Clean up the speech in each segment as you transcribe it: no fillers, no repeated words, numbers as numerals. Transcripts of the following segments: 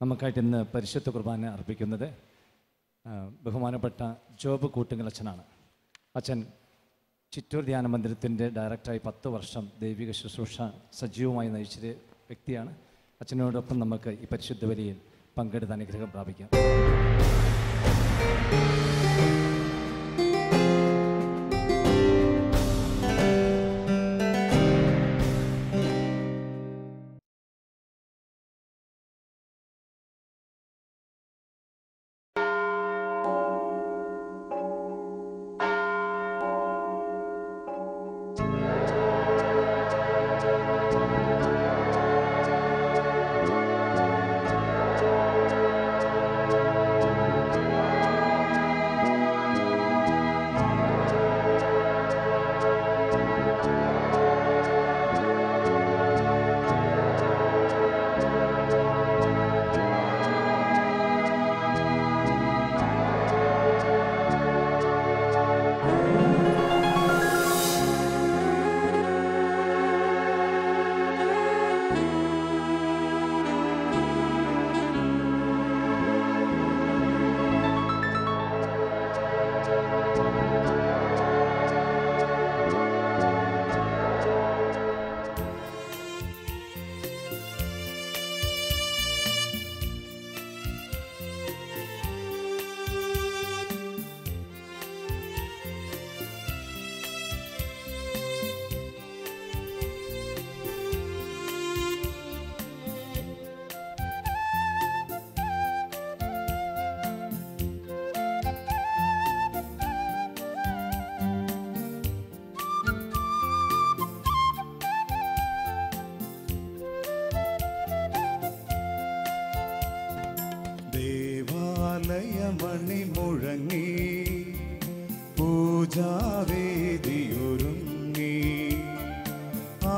നമുക്കായിട്ട് ഇന്ന് പരിശുദ്ധ കുർബാന അർപ്പിക്കുന്നത് ബഹുമാനപ്പെട്ട ജോബ് കൂട്ടുങ്കൽ അച്ഛൻ ചിറ്റൂർ ധ്യാന മന്ദിരത്തിൻ്റെ ഡയറക്ടറായി 10 വർഷം ദൈവിക ശുശ്രൂഷ സജീവമായി നയിച്ചൊരു വ്യക്തിയാണ്. അച്ഛനോടൊപ്പം നമുക്ക് ഈ പരിശുദ്ധ ബലിയിൽ പങ്കെടുത്ത് അനുഗ്രഹം പ്രാപിക്കാം. മണി മുഴങ്ങി പൂജാവേദിയൊരുങ്ങി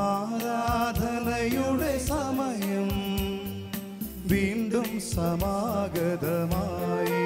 ആരാധനയുടെ സമയം വീണ്ടും സമാഗതമായി.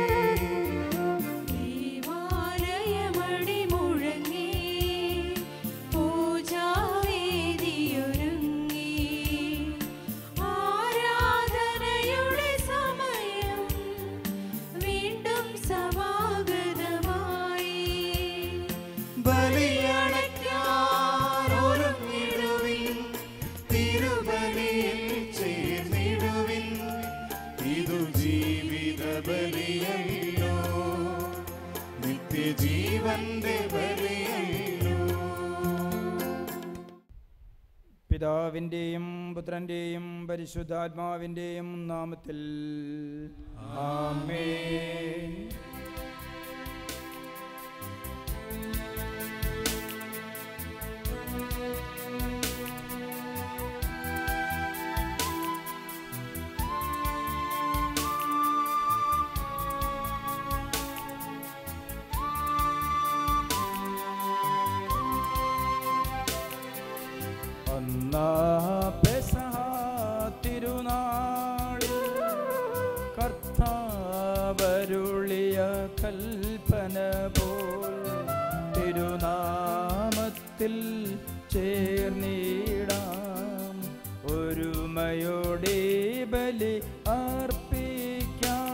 പിതാവിൻ്റെയും പുത്രൻ്റെയും പരിശുദ്ധാത്മാവിൻ്റെയും നാമത്തിൽ ആമേൻ. പെസഹ തിരുനാളിൽ കർത്താവരുളിയ കൽപ്പന പോൽ തിരുനാമത്തിൽ ചേർന്നിടാം ഒരുമയോടെ ബലി അർപ്പിക്കാം.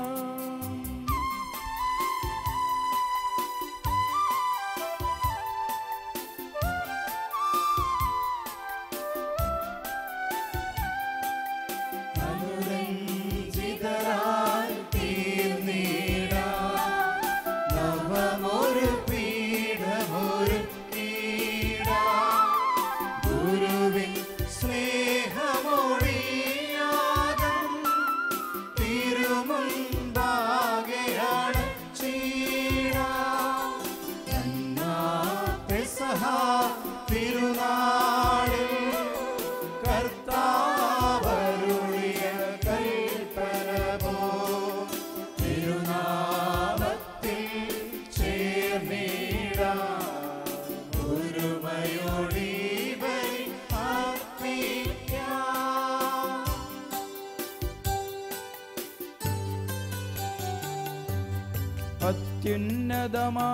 അത്യുന്നതമാ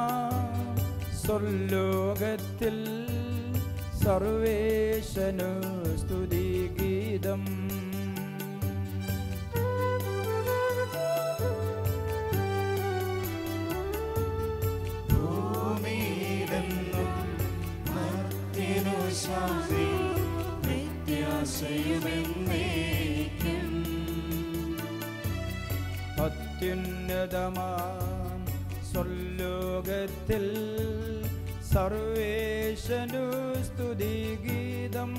സ്വർലോകത്തിൽ സർവേശനു സ്തുതിഗീതം. അത്യുന്നതമാം സ്വർലോകത്തിൽ സർവേശനു സ്തുതിഗീതം.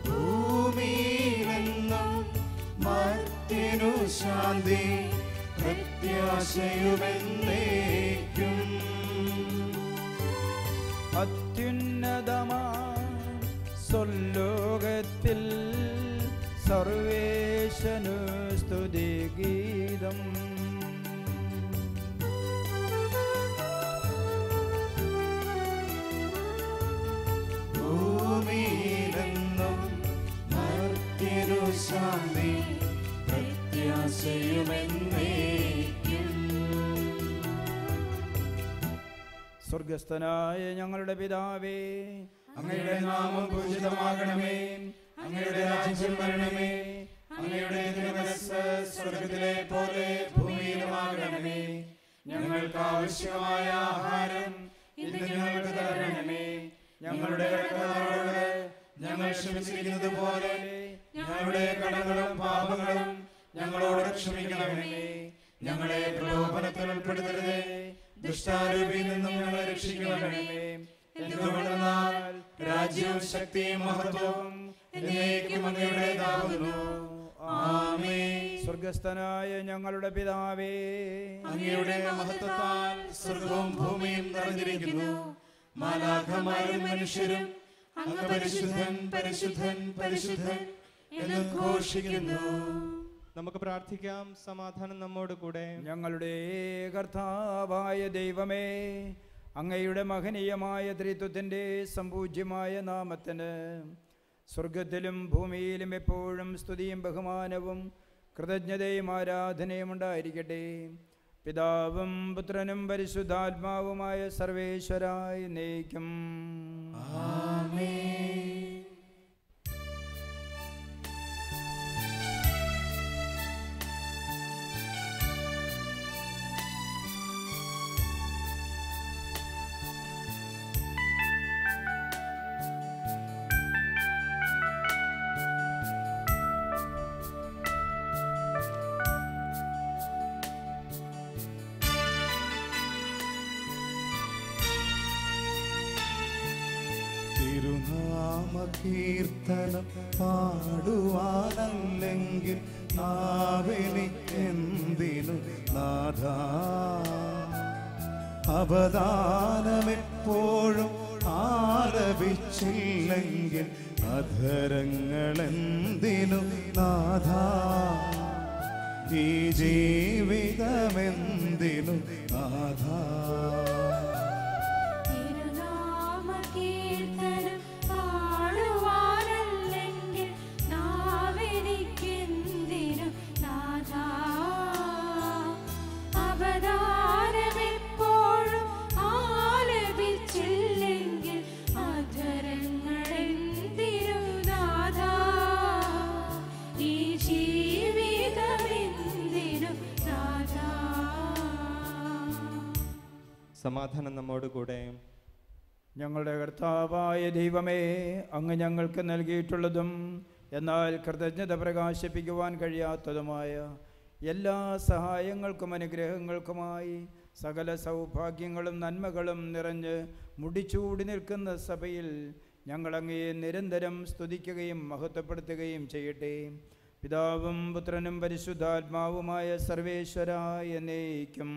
ഭൂമിയിലെന്നും മർത്യനു ശാന്തി പ്രത്യാശയുമെന്നേക്കും. അത്യുന്നതമാം സ്വർലോകത്തിൽ സർവേശനു സ്തുതിഗീതം. ഭൂമിയിലെന്നും മർത്യനു ശാന്തി പ്രത്യാശയുമെന്നേക്കും. സ്വർഗസ്ഥനായ ഞങ്ങളുടെ പിതാവേ, അങ്ങയുടെ നാമം പൂജിതമാകണമേ. അങ്ങയുടെ രാജ്യം വരണമേ. അങ്ങയുടെ തിരുമനസ്സ് സ്വർഗത്തിലെ പോലെ ഭൂമിയിലുമാകണമേ. ഞങ്ങൾക്ക് ആവശ്യമായ ആഹാരം ഇന്ന് ഞങ്ങൾക്ക് തരണമേ. ഞങ്ങളുടെ കടക്കാരോട് ഞങ്ങൾ ക്ഷമിച്ചിരിക്കുന്നത് പോലെ ഞങ്ങളുടെ കടങ്ങളും പാപങ്ങളും ഞങ്ങളോട് ക്ഷമിക്കണമേ. ഞങ്ങളെ പ്രലോഭനത്തിൽ ഉൾപ്പെടുത്തരുതേ, ദുഷ്ടാരൂപിയിൽ നിന്നും ഞങ്ങളെ രക്ഷിക്കണമേ. എന്തുകൊണ്ടെന്നാൽ രാജ്യവും ശക്തിയും മഹത്വവും എന്നേക്കും അങ്ങയുടേതാകുന്നു. ആമേൻ. സ്വർഗസ്ഥനായ ഞങ്ങളുടെ പിതാവേ, അങ്ങയുടെ മഹത്വത്താൽ സ്വർഗവും ഭൂമിയും നിറഞ്ഞിരിക്കുന്നു. മാലാഖമാരും മനുഷ്യരും അങ്ങ് പരിശുദ്ധൻ പരിശുദ്ധൻ പരിശുദ്ധൻ എന്ന് ഘോഷിക്കുന്നു. നമുക്ക് പ്രാർത്ഥിക്കാം. സമാധാനം നമ്മോട് കൂടെ. ഞങ്ങളുടെ കർത്താവായ ദൈവമേ, അങ്ങയുടെ മഹനീയമായ ത്രിത്വത്തിൻ്റെ സമ്പൂജ്യമായ നാമത്തിന് സ്വർഗത്തിലും ഭൂമിയിലും എപ്പോഴും സ്തുതിയും ബഹുമാനവും കൃതജ്ഞതയും ആരാധനയും ഉണ്ടായിരിക്കട്ടെ. പിതാവും പുത്രനും പരിശുദ്ധാത്മാവുമായ സർവേശ്വരായ എന്നേക്കും. ആമേൻ. തിരുനാമകീർത്തനം പാടുവാനല്ലെങ്കിൽ നാവെനിക്കെന്തിനു നാഥ. അവദാനമെപ്പോഴും ആലപിച്ചില്ലെങ്കിൽ അധരങ്ങളെന്തിനു നാഥ. ഈ ജീവിതമെന്തിനു നാഥ. സമാധാനം നമ്മോട് കൂടെ. ഞങ്ങളുടെ കർത്താവായ ദൈവമേ, അങ്ങ് ഞങ്ങൾക്ക് നൽകിയിട്ടുള്ളതും എന്നാൽ കൃതജ്ഞത പ്രകാശിപ്പിക്കുവാൻ കഴിയാത്തതുമായ എല്ലാ സഹായങ്ങൾക്കും അനുഗ്രഹങ്ങൾക്കുമായി സകല സൗഭാഗ്യങ്ങളും നന്മകളും നിറഞ്ഞ് മുടിച്ചൂടി നിൽക്കുന്ന സഭയിൽ ഞങ്ങളങ്ങയെ നിരന്തരം സ്തുതിക്കുകയും മഹത്വപ്പെടുത്തുകയും ചെയ്യട്ടെ. പിതാവും പുത്രനും പരിശുദ്ധാത്മാവുമായ സർവേശ്വരായ എന്നേക്കും.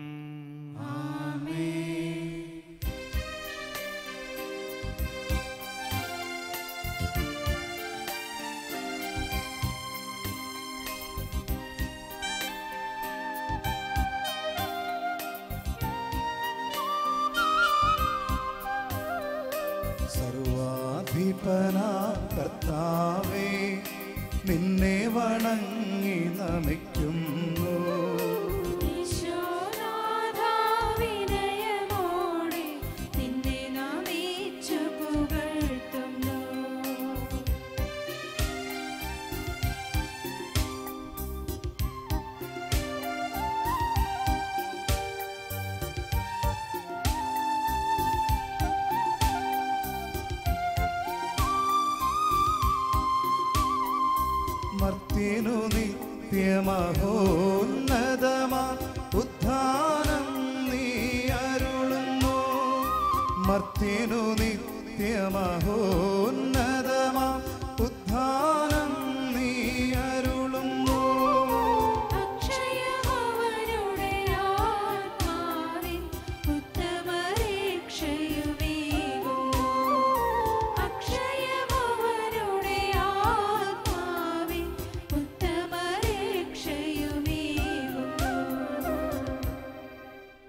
സർവാധിപനാം കർത്താവേ, നിന്നെ വണങ്ങി നമിക്കുന്നു. മർത്യനു നിത്യമഹോന്നതമാ ഉദ്ധാനം നീ അരുളുന്നു. മർത്യനു നിത്യമഹോന്നതമാ ഉദ്ധാനം നീ അരുളുന്നു.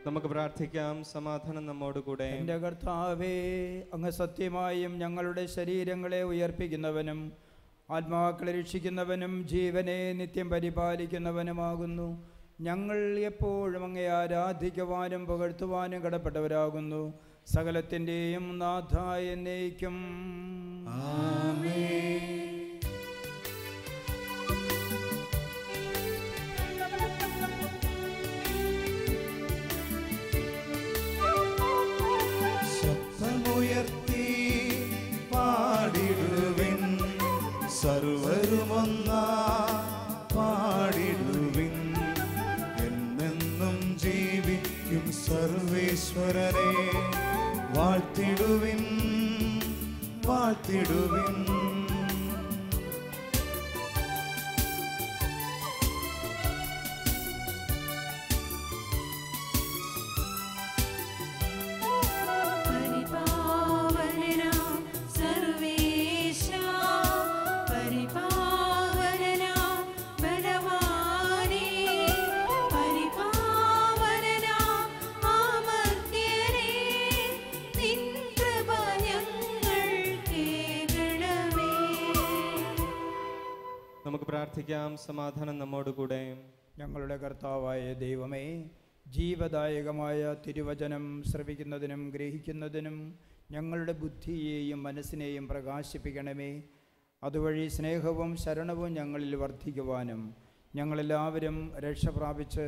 നമുക്ക് പ്രാർത്ഥിക്കാം. സമാധാനം നമ്മോടുകൂടെ. എൻ്റെ കർത്താവേ, അങ്ങ് സത്യമായും ഞങ്ങളുടെ ശരീരങ്ങളെ ഉയർപ്പിക്കുന്നവനും ആത്മാക്കളെ രക്ഷിക്കുന്നവനും ജീവനെ നിത്യം പരിപാലിക്കുന്നവനുമാകുന്നു. ഞങ്ങൾ എപ്പോഴും അങ്ങയെ ആരാധിക്കുവാനും പുകഴ്ത്തുവാനും കടപ്പെട്ടവരാകുന്നു. സകലത്തിൻ്റെയും നാഥ എന്നേക്കും ആമേൻ. ശബ്ദമുയർത്തി പാടിടുവിൻ, സർവരുമൊന്നാ പാടിടുവിൻ. എന്നെന്നും ജീവിക്കും സർവേശ്വരനെ വാഴ്ത്തിടുവിൻ, വാഴ്ത്തിടുവിൻ. നമുക്ക് പ്രാർത്ഥിക്കാം. സമാധാനം നമ്മോടുകൂടെ. ഞങ്ങളുടെ കർത്താവായ ദൈവമേ, ജീവദായകമായ തിരുവചനം ശ്രവിക്കുന്നതിനും ഗ്രഹിക്കുന്നതിനും ഞങ്ങളുടെ ബുദ്ധിയെയും മനസ്സിനെയും പ്രകാശിപ്പിക്കണമേ. അതുവഴി സ്നേഹവും ശരണവും ഞങ്ങളിൽ വർദ്ധിക്കുവാനും ഞങ്ങളെല്ലാവരും രക്ഷ പ്രാപിച്ച്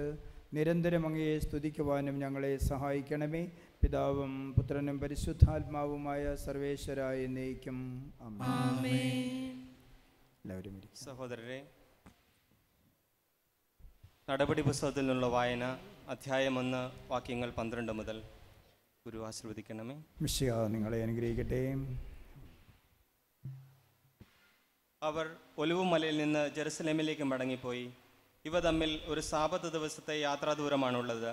നിരന്തരം അങ്ങയെ സ്തുതിക്കുവാനും ഞങ്ങളെ സഹായിക്കണമേ. പിതാവും പുത്രനും പരിശുദ്ധാത്മാവുമായ സർവേശ്വരായ എന്നേക്കും ആമേൻ. എല്ലാവരും സഹോദരരെ, നടപടി പുസ്തകത്തിൽ നിന്നുള്ള വായന അധ്യായം 1 വാക്യങ്ങൾ 12 മുതൽ. ഗുരു ആശീർവദിക്കണമേ. മിശിഹ നിങ്ങളെ അനുഗ്രഹിക്കട്ടെ. അവർ ഒലിവുമലയിൽ നിന്ന് ജെറുസലേമിലേക്ക് മടങ്ങിപ്പോയി. ഇവ തമ്മിൽ ഒരു സാബത്ത് ദിവസത്തെ യാത്രാദൂരമാണുള്ളത്.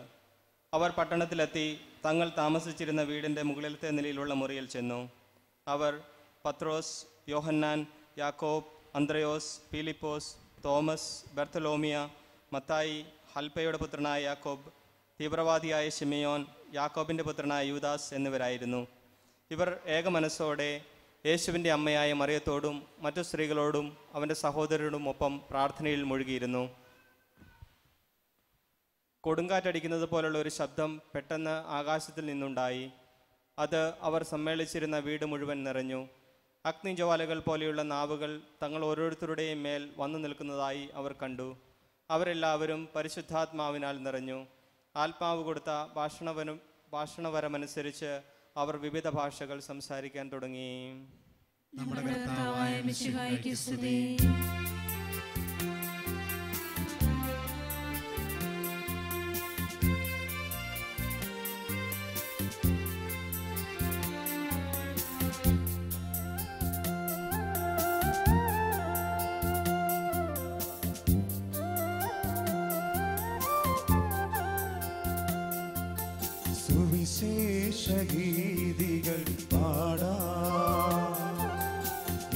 അവർ പട്ടണത്തിലെത്തി തങ്ങൾ താമസിച്ചിരുന്ന വീടിൻ്റെ മുകളിലത്തെ നിലയിലുള്ള മുറിയിൽ ചെന്നു. അവർ പത്രോസ്, യോഹന്നാൻ, യാക്കോബ്, അന്ത്രയോസ്, പീലിപ്പോസ്, തോമസ്, ബർത്തലോമിയ, മത്തായി, ഹൽപ്പയുടെ പുത്രനായ യാക്കോബ്, തീവ്രവാദിയായ ശിമയോൻ, യാക്കോബിൻ്റെ പുത്രനായ യൂദാസ് എന്നിവരായിരുന്നു. ഇവർ ഏകമനസ്സോടെ യേശുവിൻ്റെ അമ്മയായ മറിയത്തോടും മറ്റു സ്ത്രീകളോടും അവൻ്റെ സഹോദരരോടും ഒപ്പം പ്രാർത്ഥനയിൽ മുഴുകിയിരുന്നു. കൊടുങ്കാറ്റടിക്കുന്നത് പോലുള്ള ഒരു ശബ്ദം പെട്ടെന്ന് ആകാശത്തിൽ നിന്നുണ്ടായി. അത് അവർ സമ്മേളിച്ചിരുന്ന വീട് മുഴുവൻ നിറഞ്ഞു. അഗ്നിജ്വാലകൾ പോലെയുള്ള നാവുകൾ തങ്ങൾ ഓരോരുത്തരുടെയും മേൽ വന്നു നിൽക്കുന്നതായി അവർ കണ്ടു. അവരെല്ലാവരും പരിശുദ്ധാത്മാവിനാൽ നിറഞ്ഞു. ആത്മാവ് കൊടുത്ത ഭാഷണവരമനുസരിച്ച് അവർ വിവിധ ഭാഷകൾ സംസാരിക്കാൻ തുടങ്ങി. നമ്മുടെ കർത്താവായ മിശിഹായ്ക്ക് സ്തുതി. സുവിശേഷഗീതികൾ പാടാം,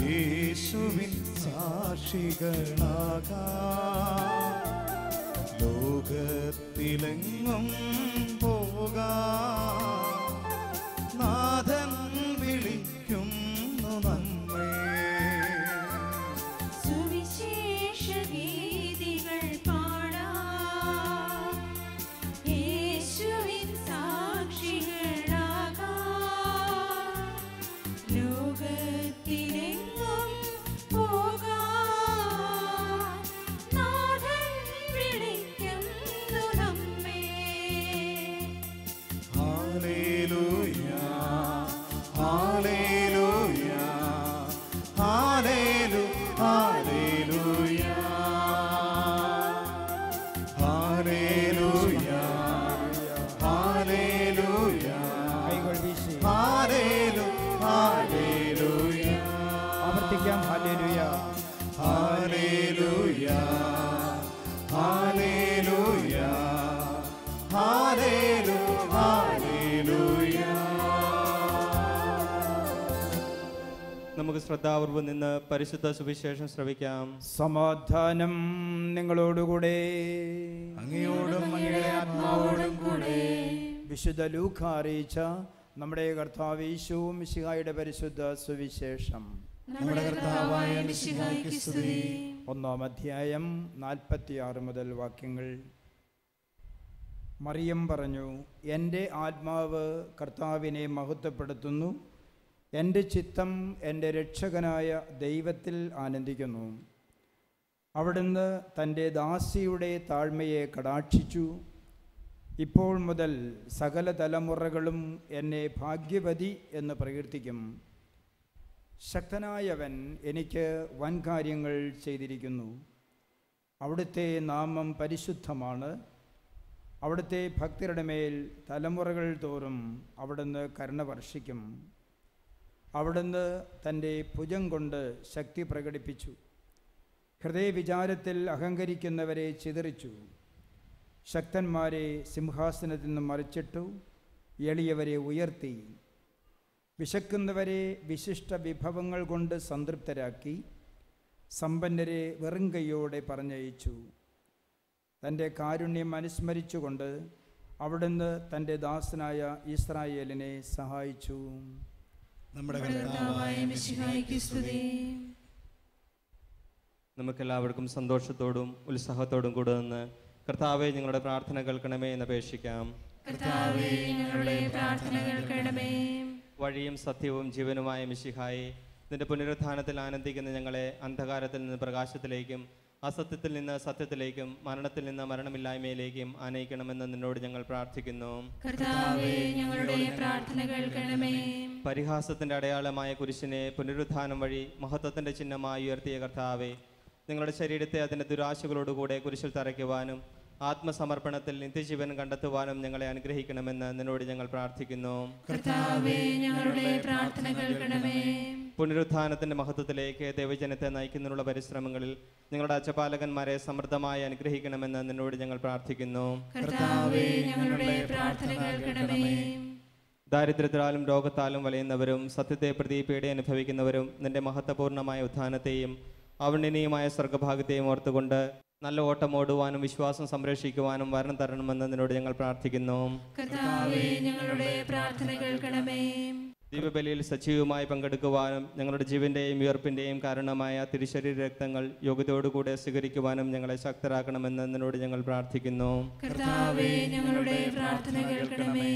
യേശുവിൻ സാക്ഷികളാകാം. ലോകത്തിലെങ്ങും പോകാം, നാഥൻ വിളിക്കുന്നു നമ്മെ. സുവിശേഷഗീതികൾ പാടാം, യേശുവിൻ സാക്ഷികളാകാം. ലോകത്തിലെങ്ങും പോകാം, നാഥൻ വിളിക്കുന്നു നമ്മെ. നമുക്ക് ശ്രദ്ധാപൂർവ്വം നിന്ന് പരിശുദ്ധ സുവിശേഷം ശ്രവിക്കാം. സമാധാനം നിങ്ങളോടുകൂടെ. അങ്ങയോടും അങ്ങയുടെ ആത്മാവോടും കൂടെ. വിശുദ്ധ ലൂക്ക അറിയിച്ച നമ്മുടെ കർത്താവ് യേശു മിശിഹായുടെ പരിശുദ്ധ സുവിശേഷം. നമ്മുടെ കർത്താവായ മിശിഹായ്ക്ക് സ്തുതി. 1-ാം അധ്യായം 46 മുതൽ വാക്യങ്ങൾ. മറിയം പറഞ്ഞു, എൻ്റെ ആത്മാവ് കർത്താവിനെ മഹത്വപ്പെടുത്തുന്നു, എൻ്റെ ചിത്തം എൻ്റെ രക്ഷകനായ ദൈവത്തിൽ ആനന്ദിക്കുന്നു. അവിടുന്ന് തൻ്റെ ദാസിയുടെ താഴ്മയെ കടാക്ഷിച്ചു. ഇപ്പോൾ മുതൽ സകല തലമുറകളും എന്നെ ഭാഗ്യവതി എന്ന് പ്രകീർത്തിക്കും. ശക്തനായവൻ എനിക്ക് വൻകാര്യങ്ങൾ ചെയ്തിരിക്കുന്നു. അവിടുത്തെ നാമം പരിശുദ്ധമാണ്. അവിടുത്തെ ഭക്തരുടെ മേൽ തലമുറകൾ തോറും അവിടുന്ന് കരുണ വർഷിക്കും. അവിടുന്ന് തൻ്റെ ഭുജം കൊണ്ട് ശക്തി പ്രകടിപ്പിച്ചു. ഹൃദയവിചാരത്തിൽ അഹങ്കരിക്കുന്നവരെ ചിതറിച്ചു. ശക്തന്മാരെ സിംഹാസനത്തിൽ നിന്ന് മറിച്ചിട്ടു, എളിയവരെ ഉയർത്തി. വിശക്കുന്നവരെ വിശിഷ്ട വിഭവങ്ങൾ കൊണ്ട് സംതൃപ്തരാക്കി, സമ്പന്നരെ വെറും കൈയോടെ പറഞ്ഞയച്ചു. തൻ്റെ കാരുണ്യം അനുസ്മരിച്ചുകൊണ്ട് അവിടുന്ന് തൻ്റെ ദാസനായ ഇസ്രായേലിനെ സഹായിച്ചു. നമ്മുടെ കർത്താവായ മിശിഹായ്ക്ക് സ്തുതി. നമുക്കെല്ലാവർക്കും സന്തോഷത്തോടും ഉത്സാഹത്തോടും കൂടെ നിന്ന് കർത്താവെ ഞങ്ങളുടെ പ്രാർത്ഥന കേൾക്കണമേ എന്ന് അപേക്ഷിക്കാം. കർത്താവേ, ഞങ്ങളുടെ പ്രാർത്ഥന കേൾക്കണമേ. വഴിയും സത്യവും ജീവനുമായ മിശിഹായെ, നിന്റെ പുനരുത്ഥാനത്തിൽ ആനന്ദിക്കുന്ന ഞങ്ങളെ അന്ധകാരത്തിൽ നിന്ന് പ്രകാശത്തിലേക്കും അസത്യത്തിൽ നിന്ന് സത്യത്തിലേക്കും മരണത്തിൽ നിന്ന് മരണമില്ലായ്മയിലേക്കും ആനയിക്കണമെന്ന് നിന്നോട് ഞങ്ങൾ പ്രാർത്ഥിക്കുന്നു. കർത്താവേ, ഞങ്ങളുടെ പ്രാർത്ഥന കേൾക്കണമേ. പരിഹാസത്തിന്റെ അടയാളമായ കുരിശിനെ പുനരുത്ഥാനം വഴി മഹത്വത്തിന്റെ ചിഹ്നമായി ഉയർത്തിയ കർത്താവെ, നിങ്ങളുടെ ശരീരത്തെ അതിൻ്റെ ദുരാശകളോടുകൂടെ കുരിശിൽ തറയ്ക്കുവാനും ആത്മസമർപ്പണത്തിൽ നിത്യജീവൻ കണ്ടെത്തുവാനും ഞങ്ങളെ അനുഗ്രഹിക്കണമെന്ന് നിന്നോട് ഞങ്ങൾ പ്രാർത്ഥിക്കുന്നു. കർത്താവേ, ഞങ്ങളുടെ പ്രാർത്ഥന കേൾക്കണമേ. പുനരുത്ഥാനത്തിന്റെ മഹത്വത്തിലേക്ക് ദൈവജനത്തെ നയിക്കുന്നതിനുള്ള പരിശ്രമങ്ങളിൽ ഞങ്ങളുടെ അച്ചപാലകന്മാരെ സമൃദ്ധമായി അനുഗ്രഹിക്കണമെന്ന് നിന്നോട് ഞങ്ങൾ പ്രാർത്ഥിക്കുന്നു. കർത്താവേ, ഞങ്ങളുടെ പ്രാർത്ഥന കേൾക്കണമേ. ദാരിദ്ര്യത്താലും രോഗത്താലും വലയുന്നവരും സത്യത്തെ പ്രതി പീഡ അനുഭവിക്കുന്നവരും നിന്റെ മഹത്വപൂർണ്ണമായ ഉത്ഥാനത്തെയും അവർണ്ണനീയമായ സ്വർഗഭാഗ്യത്തെയും ഓർത്തുകൊണ്ട് നല്ല ഓട്ടം ഓടുവാനും വിശ്വാസം സംരക്ഷിക്കുവാനും വരണം തരണമെന്ന് നിന്നോട് ഞങ്ങൾ പ്രാർത്ഥിക്കുന്നു. കർത്താവേ, ഞങ്ങളുടെ പ്രാർത്ഥന കേൾക്കണമേ. ദീപബലിയിൽ സജീവമായി പങ്കെടുക്കുവാനും ഞങ്ങളുടെ ജീവന്റെയും ഉയർപ്പിന്റെയും കാരണമായ തിരുശരീര രക്തങ്ങൾ യോഗ്യതയോടുകൂടെ സ്വീകരിക്കുവാനും ഞങ്ങളെ ശക്തരാക്കണമെന്ന് നിന്നോട് ഞങ്ങൾ പ്രാർത്ഥിക്കുന്നു. കർത്താവേ, ഞങ്ങളുടെ പ്രാർത്ഥന കേൾക്കണമേ.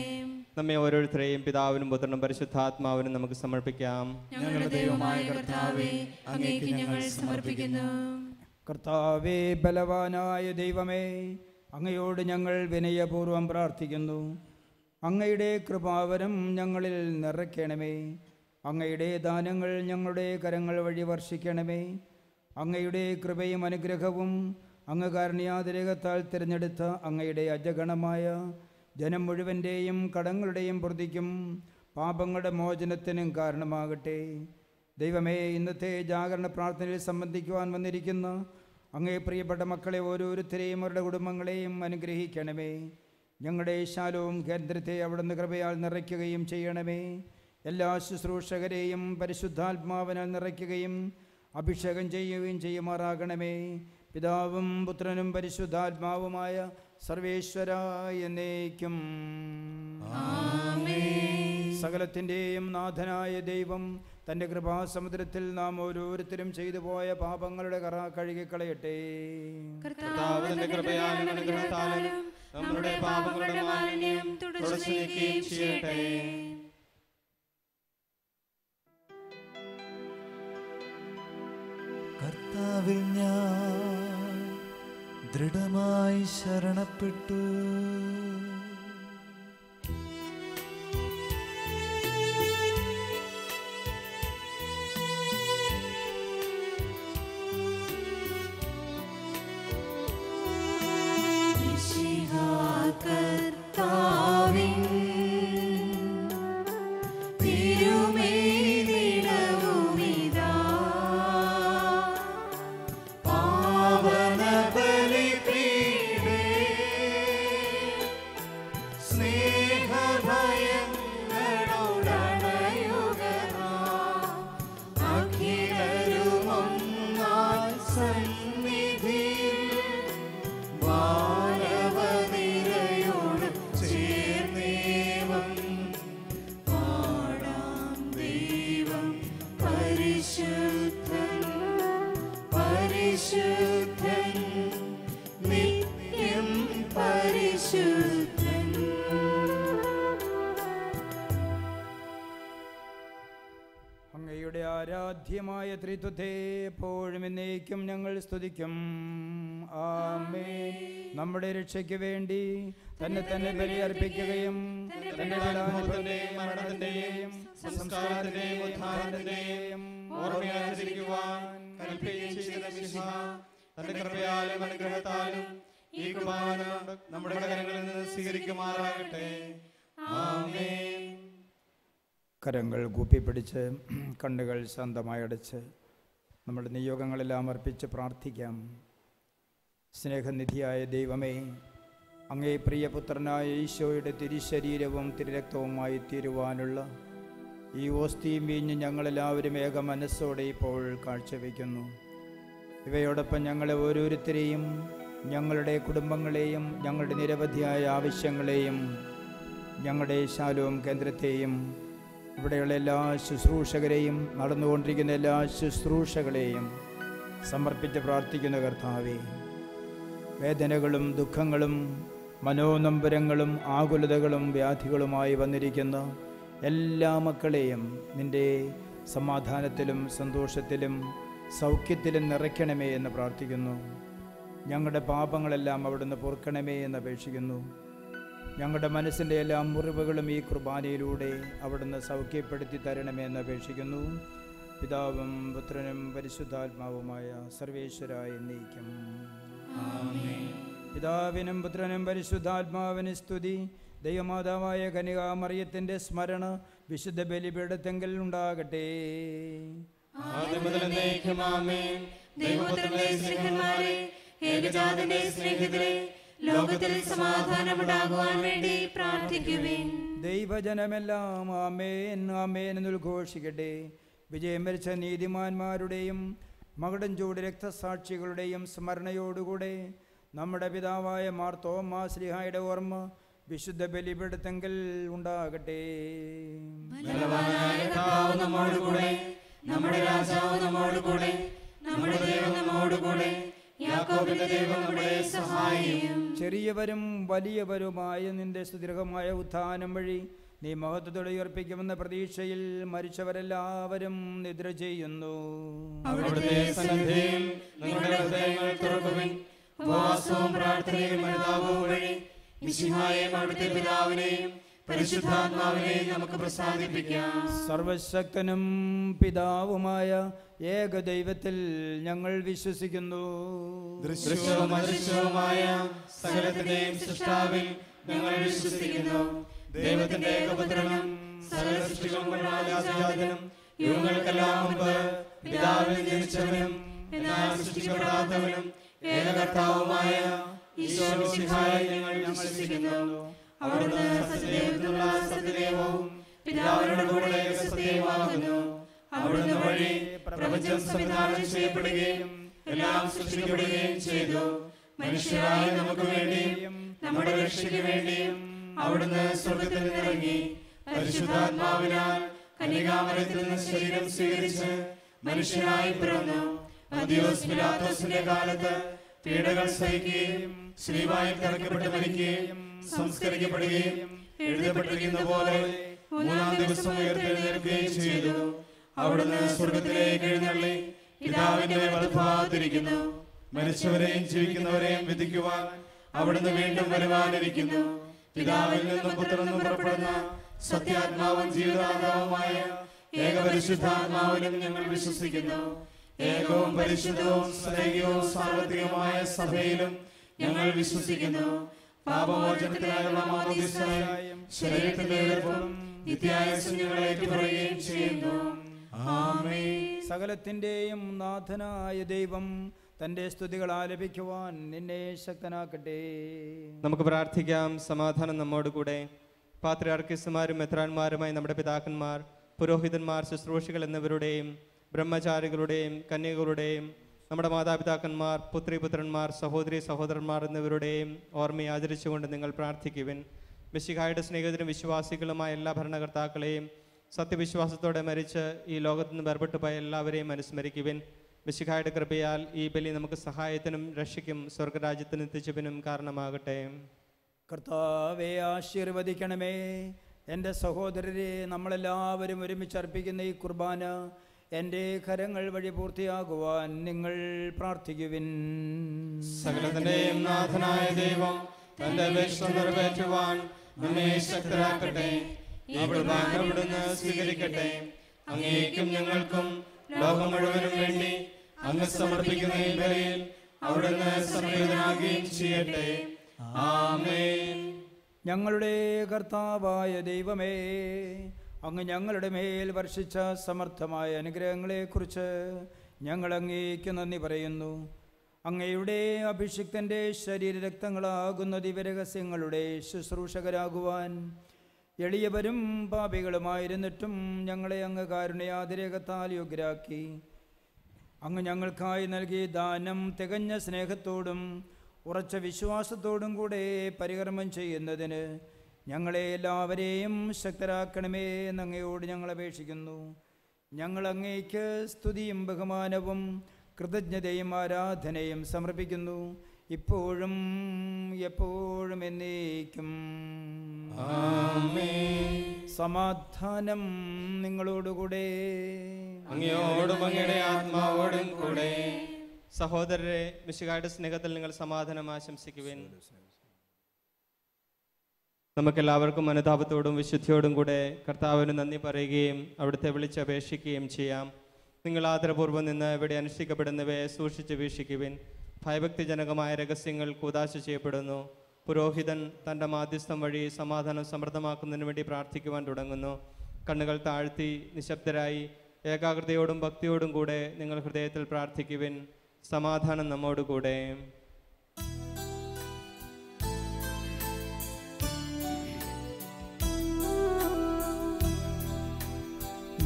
നമ്മെ ഓരോരുത്തരെയും പിതാവിനും പുത്രനും പരിശുദ്ധാത്മാവിനും നമുക്ക് സമർപ്പിക്കാം. ഞങ്ങളുടെ ദൈവമായ കർത്താവേ, അങ്ങേക്ക് ഞങ്ങൾ സമർപ്പിക്കുന്നു. കർത്താവേ, ബലവാനായ ദൈവമേ, അങ്ങയോട് ഞങ്ങൾ വിനയപൂർവ്വം പ്രാർത്ഥിക്കുന്നു. അങ്ങയുടെ കൃപാവരം ഞങ്ങളിൽ നിറയ്ക്കണമേ. അങ്ങയുടെ ദാനങ്ങൾ ഞങ്ങളുടെ കരങ്ങൾ വഴി വർഷിക്കണമേ. അങ്ങയുടെ കൃപയും അനുഗ്രഹവും അങ്ങ് കാരുണ്യാതിരേകത്താൽ തിരഞ്ഞെടുത്ത അങ്ങയുടെ അജഗണമായ ജനം മുഴുവൻ്റെയും കടങ്ങളുടെയും പ്രതിക്കും പാപങ്ങളുടെ മോചനത്തിനും കാരണമാകട്ടെ. ദൈവമേ, ഇന്നത്തെ ജാഗരണ പ്രാർത്ഥനയിൽ സംബന്ധിക്കുവാൻ വന്നിരിക്കുന്ന അങ്ങേ പ്രിയപ്പെട്ട മക്കളെ ഓരോരുത്തരെയും അവരുടെ കുടുംബങ്ങളെയും അനുഗ്രഹിക്കണമേ. ഞങ്ങളുടെ ശാലവും കേന്ദ്രത്തെ അവിടുന്ന് കൃപയാൽ നിറയ്ക്കുകയും ചെയ്യണമേ. എല്ലാ ശുശ്രൂഷകരെയും പരിശുദ്ധാത്മാവിനാൽ നിറയ്ക്കുകയും അഭിഷേകം ചെയ്യുകയും ചെയ്യുമാറാകണമേ. പിതാവും പുത്രനും പരിശുദ്ധാത്മാവുമായ സർവേശ്വരായ എന്നേക്കും സകലത്തിൻ്റെയും നാഥനായ ദൈവം തൻ്റെ കൃപാസമുദ്രത്തിൽ നാം ഓരോരുത്തരും ചെയ്തു പോയ പാപങ്ങളുടെ കറ കഴുകിക്കളയട്ടെ. കർത്താവിന്റെ കൃപയാലും അനുഗ്രഹത്താലും നമ്മുടെ പാപങ്ങളുടെ മാലിന്യം തുടച്ചു നീക്കുകയും ചെയ്യട്ടെ. കർത്താവിൽ ഞാൻ ദൃഢമായി ശരണപ്പെട്ടു. ആരാധ്യമായ ത്രിത്വത്തെ എപ്പോഴും എന്നേക്കും ഞങ്ങൾ സ്തുതിക്കും. ആമേൻ. നമ്മുടെ രക്ഷയ്ക്ക് വേണ്ടി തന്നെ തന്നെ ബലിയർപ്പിക്കുകയും തന്റെ പീഡാനുഭവത്തിന്റെയും മരണത്തിന്റെയും സംസ്കാരത്തിന്റെയും ഉത്ഥാനത്തിന്റെയും ഓർമ്മയാചരിക്കുവാൻ കൽപ്പിക്കുകയും ചെയ്ത മിശിഹ തന്റെ കൃപയാലും അനുഗ്രഹത്താലും ഈ കുർബാന നമ്മുടെ കരങ്ങളിൽ നിന്ന് സ്വീകരിക്കുമാറാകട്ടെ. ആമേൻ. കരങ്ങൾ കൂപ്പിപ്പിടിച്ച് കണ്ണുകൾ ശാന്തമായി അടച്ച് നമ്മുടെ നിയോഗങ്ങളെല്ലാം അർപ്പിച്ച് പ്രാർത്ഥിക്കാം. സ്നേഹനിധിയായ ദൈവമേ, അങ്ങേ പ്രിയപുത്രനായ ഈശോയുടെ തിരുശരീരവും തിരുരക്തവുമായി തീരുവാനുള്ള ഈ ഓസ്തിയും വീഞ്ഞ് ഞങ്ങളെല്ലാവരും ഏക മനസ്സോടെ ഇപ്പോൾ കാഴ്ചവെക്കുന്നു. ഇവയോടൊപ്പം ഞങ്ങളെ ഓരോരുത്തരെയും, ഞങ്ങളുടെ കുടുംബങ്ങളെയും, ഞങ്ങളുടെ നിരവധിയായ ആവശ്യങ്ങളെയും, ഞങ്ങളുടെ ശാലോം കേന്ദ്രത്തെയും, ഇവിടെയുള്ള എല്ലാ ശുശ്രൂഷകരെയും, നടന്നുകൊണ്ടിരിക്കുന്ന എല്ലാ ശുശ്രൂഷകളെയും സമർപ്പിച്ച് പ്രാർത്ഥിക്കുന്ന കർത്താവേ, വേദനകളും ദുഃഖങ്ങളും മനോനൊമ്പരങ്ങളും ആകുലതകളും വ്യാധികളുമായി വന്നിരിക്കുന്ന എല്ലാ മക്കളെയും നിൻ്റെ സമാധാനത്തിലും സന്തോഷത്തിലും സൗഖ്യത്തിലും നിറയ്ക്കണമേ എന്ന് പ്രാർത്ഥിക്കുന്നു. ഞങ്ങളുടെ പാപങ്ങളെല്ലാം അവിടുന്ന് പൊറുക്കണമേ എന്ന് അപേക്ഷിക്കുന്നു. ഞങ്ങളുടെ മനസ്സിൻ്റെ എല്ലാ മുറിവുകളും ഈ കുർബാനയിലൂടെ അവിടുന്ന് സൗഖ്യപ്പെടുത്തി തരണമേ എന്ന് അപേക്ഷിക്കുന്നു. പിതാവും പുത്രനും പരിശുദ്ധാത്മാവുമായ സർവേശ്വരായ എന്നേക്കും. പിതാവിനും പുത്രനും പരിശുദ്ധാത്മാവിന് സ്തുതി. ദൈവമാതാവായ കന്യകാമറിയത്തിൻ്റെ സ്മരണ വിശുദ്ധ ബലിപീഠത്തെങ്കിൽ ഉണ്ടാകട്ടെ. ലോകത്തിൽ സമാധാനമുണ്ടാകുവാൻ വേണ്ടി പ്രാർത്ഥിക്കുവിൻ. ദൈവജനമെല്ലാം ആമേൻ ആമേൻ എന്ന് ഉദ്ഘോഷിക്കട്ടെ. വിജയം വരിച്ച നീതിമാന്മാരുടെയും മകുടം ചൂട് രക്തസാക്ഷികളുടെയും സ്മരണയോടുകൂടെ നമ്മുടെ പിതാവായ മാർത്തോമാ ശ്ലീഹായുടെ ഓർമ്മ വിശുദ്ധ ബലിപീഠത്തെങ്കിൽ ഉണ്ടാകട്ടെ. നമ്മുടെ രാജാവ് നമ്മോടുകൂടെ, നമ്മുടെ ദൈവം നമ്മോടുകൂടെ, യാക്കോബിന്റെ ദൈവം നമ്മുടെ സഹായിയും. ചെറിയവരും വലിയവരുമായ നിന്റെ സുദീർഘമായ ഉത്ഥാനം വഴി നീ മഹത്വത്തോടെ ഉയർപ്പിക്കുമെന്ന പ്രതീക്ഷയിൽ മരിച്ചവരെല്ലാവരും നിദ്ര ചെയ്യുന്നു. അവിടുത്തെ സന്നിധിയിൽ നിങ്ങളുടെ ഹൃദയങ്ങൾ തുറക്കുവിൻ. ഉപവാസവും പ്രാർത്ഥനയും അനുതാപവും വഴി മിശിഹായെയും അവിടുത്തെ പിതാവിനെയും പരിശുദ്ധാത്മാവിനെയും നമുക്ക് പ്രസാദിപ്പിക്കാം. സർവശക്തനും പിതാവുമായ ഏകദൈവത്തിൽ ഞങ്ങൾ വിശ്വസിക്കുന്നു. ദൃശ്യവും അദൃശ്യവുമായ സകലത്തിന്റെയും സൃഷ്ടാവിൽ ഞങ്ങൾ വിശ്വസിക്കുന്നു. ദൈവത്തിന്റെ ഏകപുത്രനും സകല സൃഷ്ടികളുടെ ആദ്യജാതനും യുഗങ്ങൾക്കെല്ലാം മുമ്പ് പിതാവിൽ ജനിച്ചവനും എന്നാൽ സൃഷ്ടിക്കപ്പെടാത്തവനും ഏകകർത്താവുമായ ഈശോ മിശിഹായെ ഞങ്ങൾ വിശ്വസിക്കുന്നു. അവിടുന്ന് സത്യദൈവത്തിനുള്ള സത്യദൈവവും പിതാവിനോട് കൂടെ സത്യമാകുന്നു. അവിടുന്ന് വഴി പ്രപഞ്ചം സംവിധാനം ചെയ്യപ്പെടുകയും എല്ലാം സൃഷ്ടിക്കപ്പെടുകയും ചെയ്തു. മനുഷ്യരായ നമുക്ക് വേണ്ടിയും നമ്മുടെ രക്ഷയ്ക്ക് വേണ്ടിയും അവിടുന്ന് സ്വർഗത്തിൽ നിന്നിറങ്ങി പരിശുദ്ധാത്മാവിനാൽ കന്യകാമറിയത്തിൽ നിന്ന് ശരീരം സ്വീകരിച്ച് മനുഷ്യനായി പിറന്നു. പന്തിയോസ് പിലാത്തോസിന്റെ കാലത്ത് പീഡകൾ സഹിക്കുകയും ശ്ലീബായിൽ തറയ്ക്കപ്പെട്ട് മരിക്കുകയും സംസ്കരിക്കപ്പെടുകയും എഴുതപ്പെട്ടിരിക്കുന്ന പോലെ മൂന്നാം ദിവസം ഉയർത്തെഴുന്നേൽക്കുകയും ചെയ്തു. അവിടുന്ന് സ്വർഗത്തിലേക്ക് എഴുന്നള്ളി പിതാവിന്റെ വലഭാഗത്തിരിക്കുന്നു. മരിച്ചവരെയും ജീവിക്കുന്നവരെയും വിധിക്കുവാൻ അവിടുന്ന് വീണ്ടും വരുവാനിരിക്കുന്നു. പിതാവിൽ നിന്നും പുത്രനും പുറപ്പെടുന്ന സത്യാത്മാവും ജീവിതാത്മാവുമായ ഏകപരിശുദ്ധാത്മാവിലും ഞങ്ങൾ വിശ്വസിക്കുന്നു. ഏകവും പരിശുദ്ധവും സ്നേഹവും സാർവത്രികമായ സഭയിലും ഞങ്ങൾ വിശ്വസിക്കുന്നു. പാപമോചനത്തിനായുള്ള മാമോദീസായും ശരീരത്തിന്റെ ഉയർപ്പും നിത്യായുസ്സും ഞങ്ങൾ ഏറ്റുപറയുകയും ചെയ്യുന്നു. ആമേൻ. സകലത്തിന്റെയും നാഥനായ ദൈവം തന്റെ സ്തുതികൾ ആലപിക്കുവാൻ നിന്നെ ശക്തനാക്കട്ടെ. നമുക്ക് പ്രാർത്ഥിക്കാം. സമാധാനം നമ്മോടുകൂടെ. പാത്രിയാർക്കീസുമാരും മെത്രാന്മാരുമായി നമ്മുടെ പിതാക്കന്മാർ, പുരോഹിതന്മാർ, ശുശ്രൂഷികൾ എന്നിവരുടെയും ബ്രഹ്മചാരികളുടെയും കന്യകളുടെയും നമ്മുടെ മാതാപിതാക്കന്മാർ, പുത്രിപുത്രന്മാർ, സഹോദരി സഹോദരന്മാർ എന്നിവരുടെയും ഓർമ്മയെ ആചരിച്ചുകൊണ്ട് നിങ്ങൾ പ്രാർത്ഥിക്കുവിൻ. മിശിഹായുടെ സ്നേഹിതരും വിശ്വാസികളുമായ എല്ലാ ഭരണകർത്താക്കളെയും സത്യവിശ്വാസത്തോടെ മരിച്ച് ഈ ലോകത്തു നിന്ന് വേർപെട്ടു പോയ എല്ലാവരെയും അനുസ്മരിക്കുവിൻ. മിശിഹായുടെ കൃപയാൽ ഈ ബലി നമുക്ക് സഹായത്തിനും രക്ഷയ്ക്കും സ്വർഗരാജ്യത്തിന് എത്തിച്ചതിനും കാരണമാകട്ടെ. കർത്താവെ ആശീർവദിക്കണമേ. എൻ്റെ സഹോദരരെ, നമ്മളെല്ലാവരും ഒരുമിച്ച് അർപ്പിക്കുന്ന ഈ കുർബാന എൻ്റെ കരങ്ങൾ വഴി പൂർത്തിയാകുവാൻ നിങ്ങൾ പ്രാർത്ഥിക്കുവിൻ. സകലത്തിന്റെയും നാഥനായ ദൈവം തന്റെ അപേക്ഷ നിറവേറ്റുവാൻ നമ്മെ ശക്തരാക്കട്ടെ. ഈ കുർബാന അവിടുന്ന് സ്വീകരിക്കട്ടെ. അങ്ങേക്കും ഞങ്ങൾക്കും ലോകം മുഴുവനും വേണ്ടി അങ്ങ് സമർപ്പിക്കുന്ന ഈ ബലിയിൽ അവിടുന്ന് സംവേദനാകുകയും ചെയ്യട്ടെ. ആമേൻ. ഞങ്ങളുടെ കർത്താവായ ദൈവമേ, അങ്ങ് ഞങ്ങളുടെ മേൽ വർഷിച്ച സമർത്ഥമായ അനുഗ്രഹങ്ങളെക്കുറിച്ച് ഞങ്ങൾ അങ്ങേക്ക് നന്ദി പറയുന്നു. അങ്ങയുടെ അഭിഷിക്തൻ്റെ ശരീരരക്തങ്ങളാകുന്ന ദിവ്യരഹസ്യങ്ങളുടെ ശുശ്രൂഷകരാകുവാൻ എളിയവരും പാപികളുമായിരുന്നിട്ടും ഞങ്ങളെ അങ്ങ് കാരുണ്യാതിരേകത്താൽ യോഗ്യരാക്കി. അങ്ങ് ഞങ്ങൾക്കായി നൽകിയ ദാനം തികഞ്ഞ സ്നേഹത്തോടും ഉറച്ച വിശ്വാസത്തോടും കൂടെ പരികർമ്മം ചെയ്യുന്നതിന് ഞങ്ങളെ എല്ലാവരെയും ശക്തരാക്കണമേ എന്നങ്ങയോട് ഞങ്ങൾ അപേക്ഷിക്കുന്നു. ഞങ്ങൾ അങ്ങേക്ക് സ്തുതിയും ബഹുമാനവും കൃതജ്ഞതയും ആരാധനയും സമർപ്പിക്കുന്നു, ഇപ്പോഴും എപ്പോഴും എന്നേക്കും. സമാധാനം നിങ്ങളോടുകൂടെ. അങ്ങയോടും അങ്ങയുടെ ആത്മാവോടും കൂടെ. സഹോദരരെ, മിശിഹായുടെ സ്നേഹത്തിൽ നിങ്ങൾ സമാധാനം ആശംസിക്കുവിൻ. നമുക്കെല്ലാവർക്കും അനുതാപത്തോടും വിശുദ്ധിയോടും കൂടെ കർത്താവിന് നന്ദി പറയുകയും അവിടുത്തെ വിളിച്ചപേക്ഷിക്കുകയും ചെയ്യാം. നിങ്ങൾ ആദരപൂർവ്വം നിന്ന് ഇവിടെ അനുഷ്ഠിക്കപ്പെടുന്നവയെ സൂക്ഷിച്ച് വീക്ഷിക്കുവിൻ. ഭയഭക്തിജനകമായ രഹസ്യങ്ങൾ കൂദാശ ചെയ്യപ്പെടുന്നു. പുരോഹിതൻ തൻ്റെ മാധ്യസ്ഥം വഴി സമാധാനം സമൃദ്ധമാക്കുന്നതിന് വേണ്ടി പ്രാർത്ഥിക്കുവാൻ തുടങ്ങുന്നു. കണ്ണുകൾ താഴ്ത്തി നിശബ്ദരായി ഏകാഗ്രതയോടും ഭക്തിയോടും കൂടെ നിങ്ങൾ ഹൃദയത്തിൽ പ്രാർത്ഥിക്കുവിൻ. സമാധാനം നമ്മോടുകൂടെ.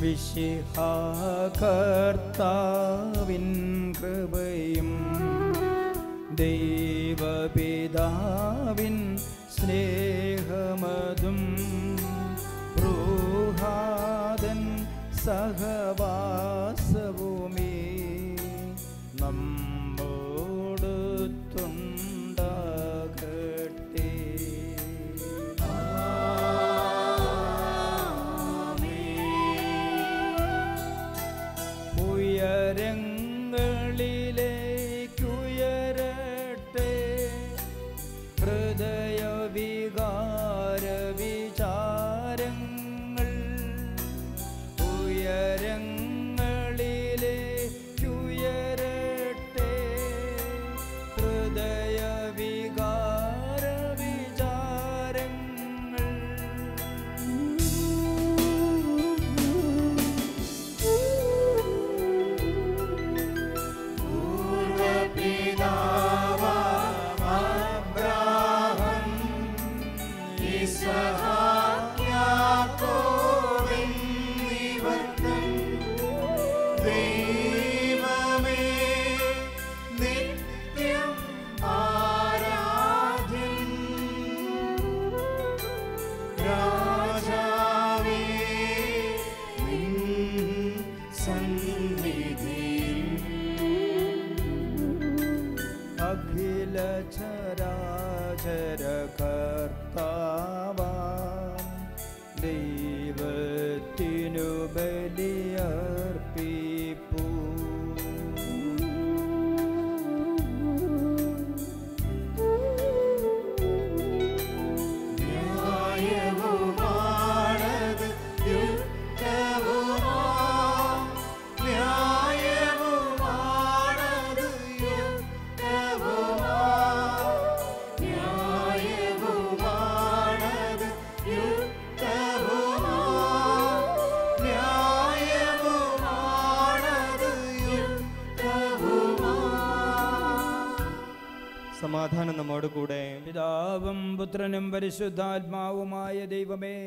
മിശിഹാ കർത്താവിൻ കൃപയും ദൈവപിതാവിൻ സ്നേഹമതും റൂഹാദൻ സഹവാസവുമേ നമ്മോടൊത്തുണ്ടാകട്ടെ. ഉയരങ്ങളിലേക്കുയരട്ടെ ഹൃദയവികാര വിചാരങ്ങൾ. ഉയരങ്ങളിലേക്കുയരട്ടെ ഹൃദയവികാര വിചാരങ്ങൾ. അഖില ചരാചര കർത്താവാം ദൈവത്തിനു ബലിയർപ്പിപ്പൂ. ന്യായവുമാണത് യുക്തവുമാ, ന്യായവുമാണത് യുക്തവുമാ, ന്യായവുമാണത് യുക്തവുമാ, ന്യായവുമാണത് യുക്തവുമാ. സമാധാനം നമ്മോട് കൂടെ. പിതാവും പുത്രനും പരിശുദ്ധാത്മാവുമായ ദൈവമേ,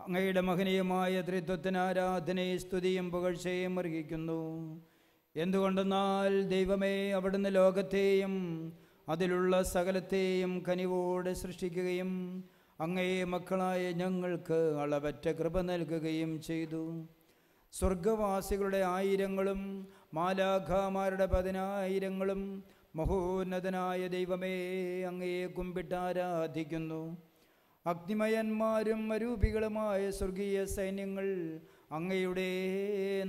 അങ്ങയുടെ മഹനീയമായ ത്രിത്വത്തിന് ആരാധനയും സ്തുതിയും പുകഴ്ചയും അർഹിക്കുന്നു. എന്തുകൊണ്ടെന്നാൽ ദൈവമേ, അവിടുന്ന് ലോകത്തെയും അതിലുള്ള സകലത്തെയും കനിവോടെ സൃഷ്ടിക്കുകയും അങ്ങയെ മക്കളായ ഞങ്ങൾക്ക് അളവറ്റ കൃപ നൽകുകയും ചെയ്തു. സ്വർഗവാസികളുടെ ആയിരങ്ങളും മാലാഖമാരുടെ 10,000ങ്ങളും മഹോന്നതനായ ദൈവമേ അങ്ങയെ കുമ്പിട്ട് ആരാധിക്കുന്നു. അഗ്നിമയന്മാരും അരൂപികളുമായ സ്വർഗീയ സൈന്യങ്ങൾ അങ്ങയുടെ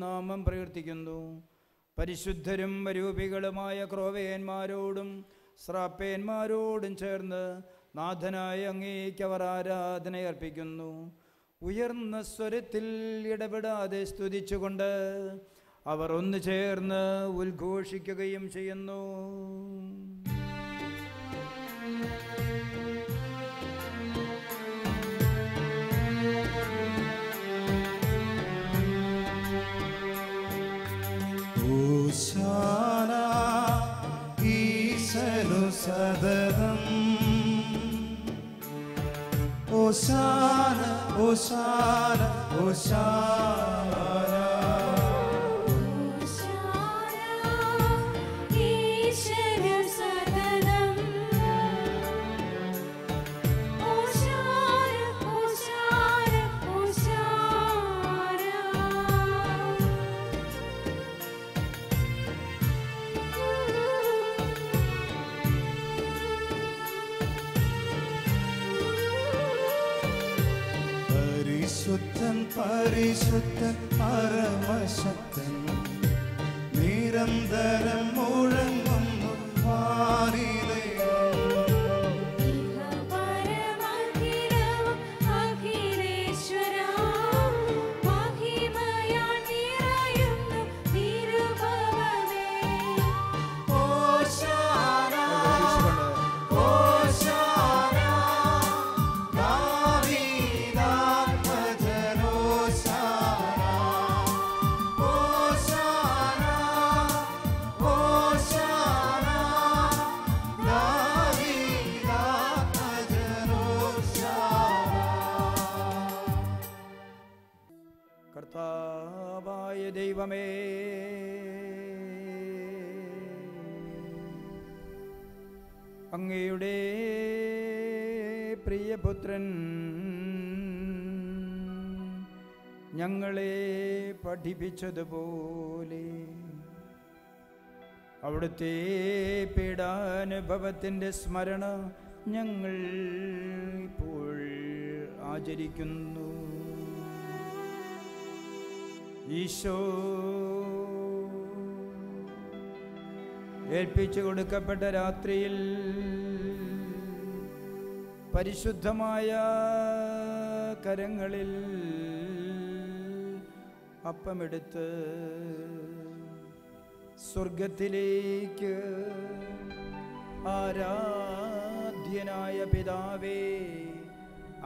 നാമം പ്രകീർത്തിക്കുന്നു. പരിശുദ്ധരും വരൂപികളുമായ ക്രോവേന്മാരോടും ശ്രാപ്പേന്മാരോടും ചേർന്ന് നാഥനായ അങ്ങേക്ക് അവർ ആരാധനയർപ്പിക്കുന്നു. ഉയർന്ന സ്വരത്തിൽ ഇടപെടാതെ സ്തുതിച്ചുകൊണ്ട് അവർ ഒന്ന് ചേർന്ന് ഉദ്ഘോഷിക്കുകയും ചെയ്യുന്നു. ഓശാന ഈശനു സദതം, ഓശാന ഓശാന ഓശാന. പരിശുദ്ധൻ പരിശുദ്ധൻ പരമശക്തൻ, നിരന്തരം മുഴങ്ങുന്നു വാനിലെ. കർത്താവായ ദൈവമേ, അങ്ങയുടെ പ്രിയപുത്രൻ ഞങ്ങളെ പഠിപ്പിച്ചതുപോലെ അവിടുത്തെ പീഡാനുഭവത്തിൻ്റെ സ്മരണ ഞങ്ങൾ ഇപ്പോൾ ആചരിക്കുന്നു. ഈശോ ഏൽപ്പിച്ചു കൊടുക്കപ്പെട്ട രാത്രിയിൽ പരിശുദ്ധമായ കരങ്ങളിൽ അപ്പമെടുത്ത് സ്വർഗത്തിലേക്ക് ആരാധ്യനായ പിതാവേ,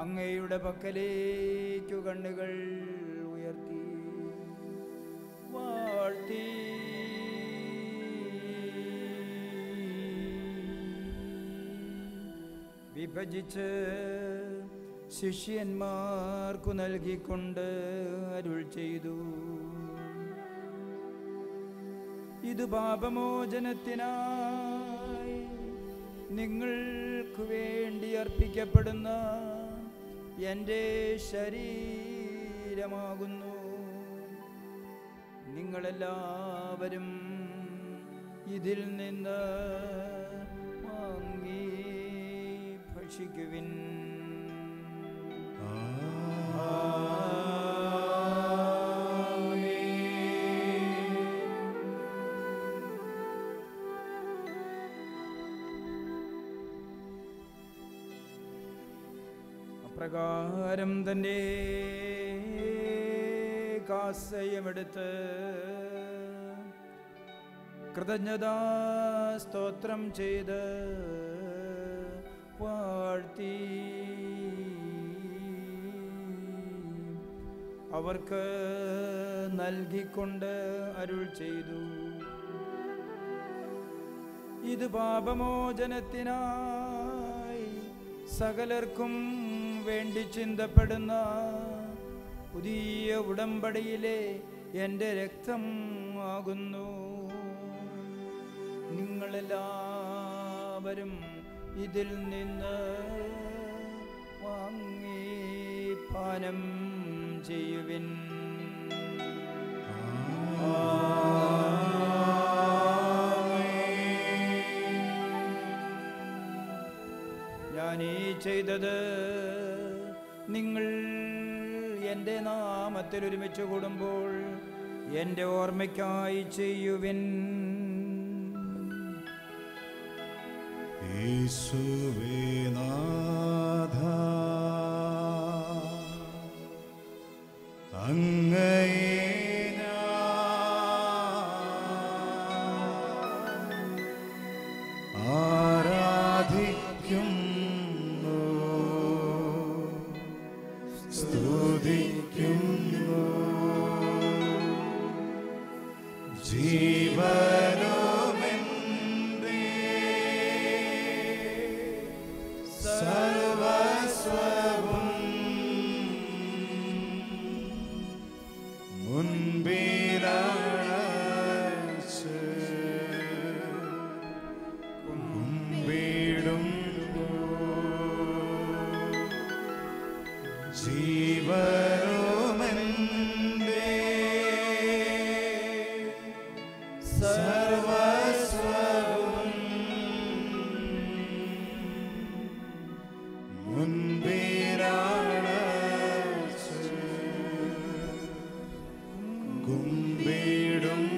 അങ്ങയുടെ പക്കലേക്കു കണ്ണുകൾ ഉയർത്തി വാഴ്ത്തി വിഭജിച്ച് ശിഷ്യന്മാർക്കു നൽകിക്കൊണ്ട് അരുൾ ചെയ്തു: ഇത് പാപമോചനത്തിനായി നിങ്ങൾക്ക് വേണ്ടി അർപ്പിക്കപ്പെടുന്ന എൻ്റെ ശരീരമാകുന്നു. നിങ്ങളെല്ലാവരും ഇതിൽ നിന്ന് വാങ്ങി ഭക്ഷിക്കുവിൻ. അപ്രകാരം തന്റെ കാസയമെടുത്ത് കൃതജ്ഞതാ സ്തോത്രം ചെയ്ത് വാഴ്ത്തി അവർക്ക് നൽകിക്കൊണ്ട് അരുൾ ചെയ്തു: ഇത് പാപമോചനത്തിനായി സകലർക്കും വേണ്ടി ചിന്തപ്പെടുന്ന പുതിയ ഉടമ്പടിയിലെ എൻ്റെ രക്തം ആകുന്നു. നിങ്ങളെല്ലാവരും ഇതിൽ നിന്ന് വാങ്ങി പാനം ചെയ്യുവിൻ. ഞാനീ ചെയ്തത് നിങ്ങൾ എൻ്റെ നാമത്തിൽ ഒരുമിച്ച് കൂടുമ്പോൾ എൻ്റെ ഓർമ്മയ്ക്കായി ചെയ്യുവിൻ. യേശുവേ നാഥ, അങ്ങയെ ആരാധിക്കുന്നു, സ്തുതിക്കുന്നു. ജീവനുമെന്റെ സർവസ്വവും മുൻപിലണച്ച് കുമ്പിടുന്നു. ജീവനുമെന്റെ സർവസ്വവും മുൻപിലണച്ച് കുമ്പിടുന്നു.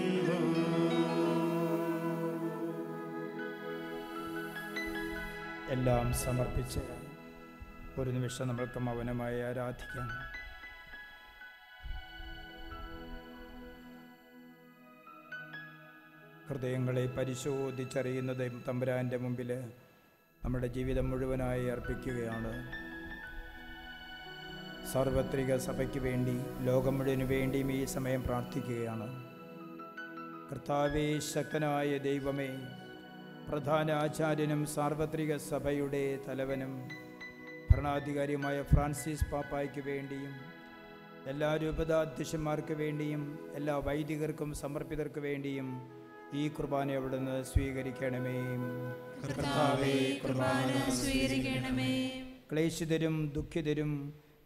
എല്ലാം സമർപ്പിച്ച് ഒരു നിമിഷം നമ്മൾക്ക് മൗനമായി ആരാധിക്കാം. ഹൃദയങ്ങളെ പരിശോധിച്ചറിയുന്ന തമ്പുരാൻ്റെ മുമ്പിൽ നമ്മുടെ ജീവിതം മുഴുവനായി അർപ്പിക്കുകയാണ്. സാർവത്രിക സഭയ്ക്ക് വേണ്ടി, ലോകം മുഴുവന് വേണ്ടിയും ഈ സമയം പ്രാർത്ഥിക്കുകയാണ്. കർത്താവേ, ശക്തനായ ദൈവമേ, പ്രധാന ആചാര്യനും സാർവത്രിക സഭയുടെ തലവനും ഭരണാധികാരിയുമായ ഫ്രാൻസിസ് പാപ്പായ്ക്ക് വേണ്ടിയും എല്ലാ രൂപതാധ്യക്ഷന്മാർക്ക് വേണ്ടിയും എല്ലാ വൈദികർക്കും സമർപ്പിതർക്ക് വേണ്ടിയും ഈ കുർബാന അവിടുന്ന് സ്വീകരിക്കണമേ. കർത്താവേ, കുർബാന സ്വീകരിക്കണമേ. ക്ലേശിതരും ദുഃഖിതരും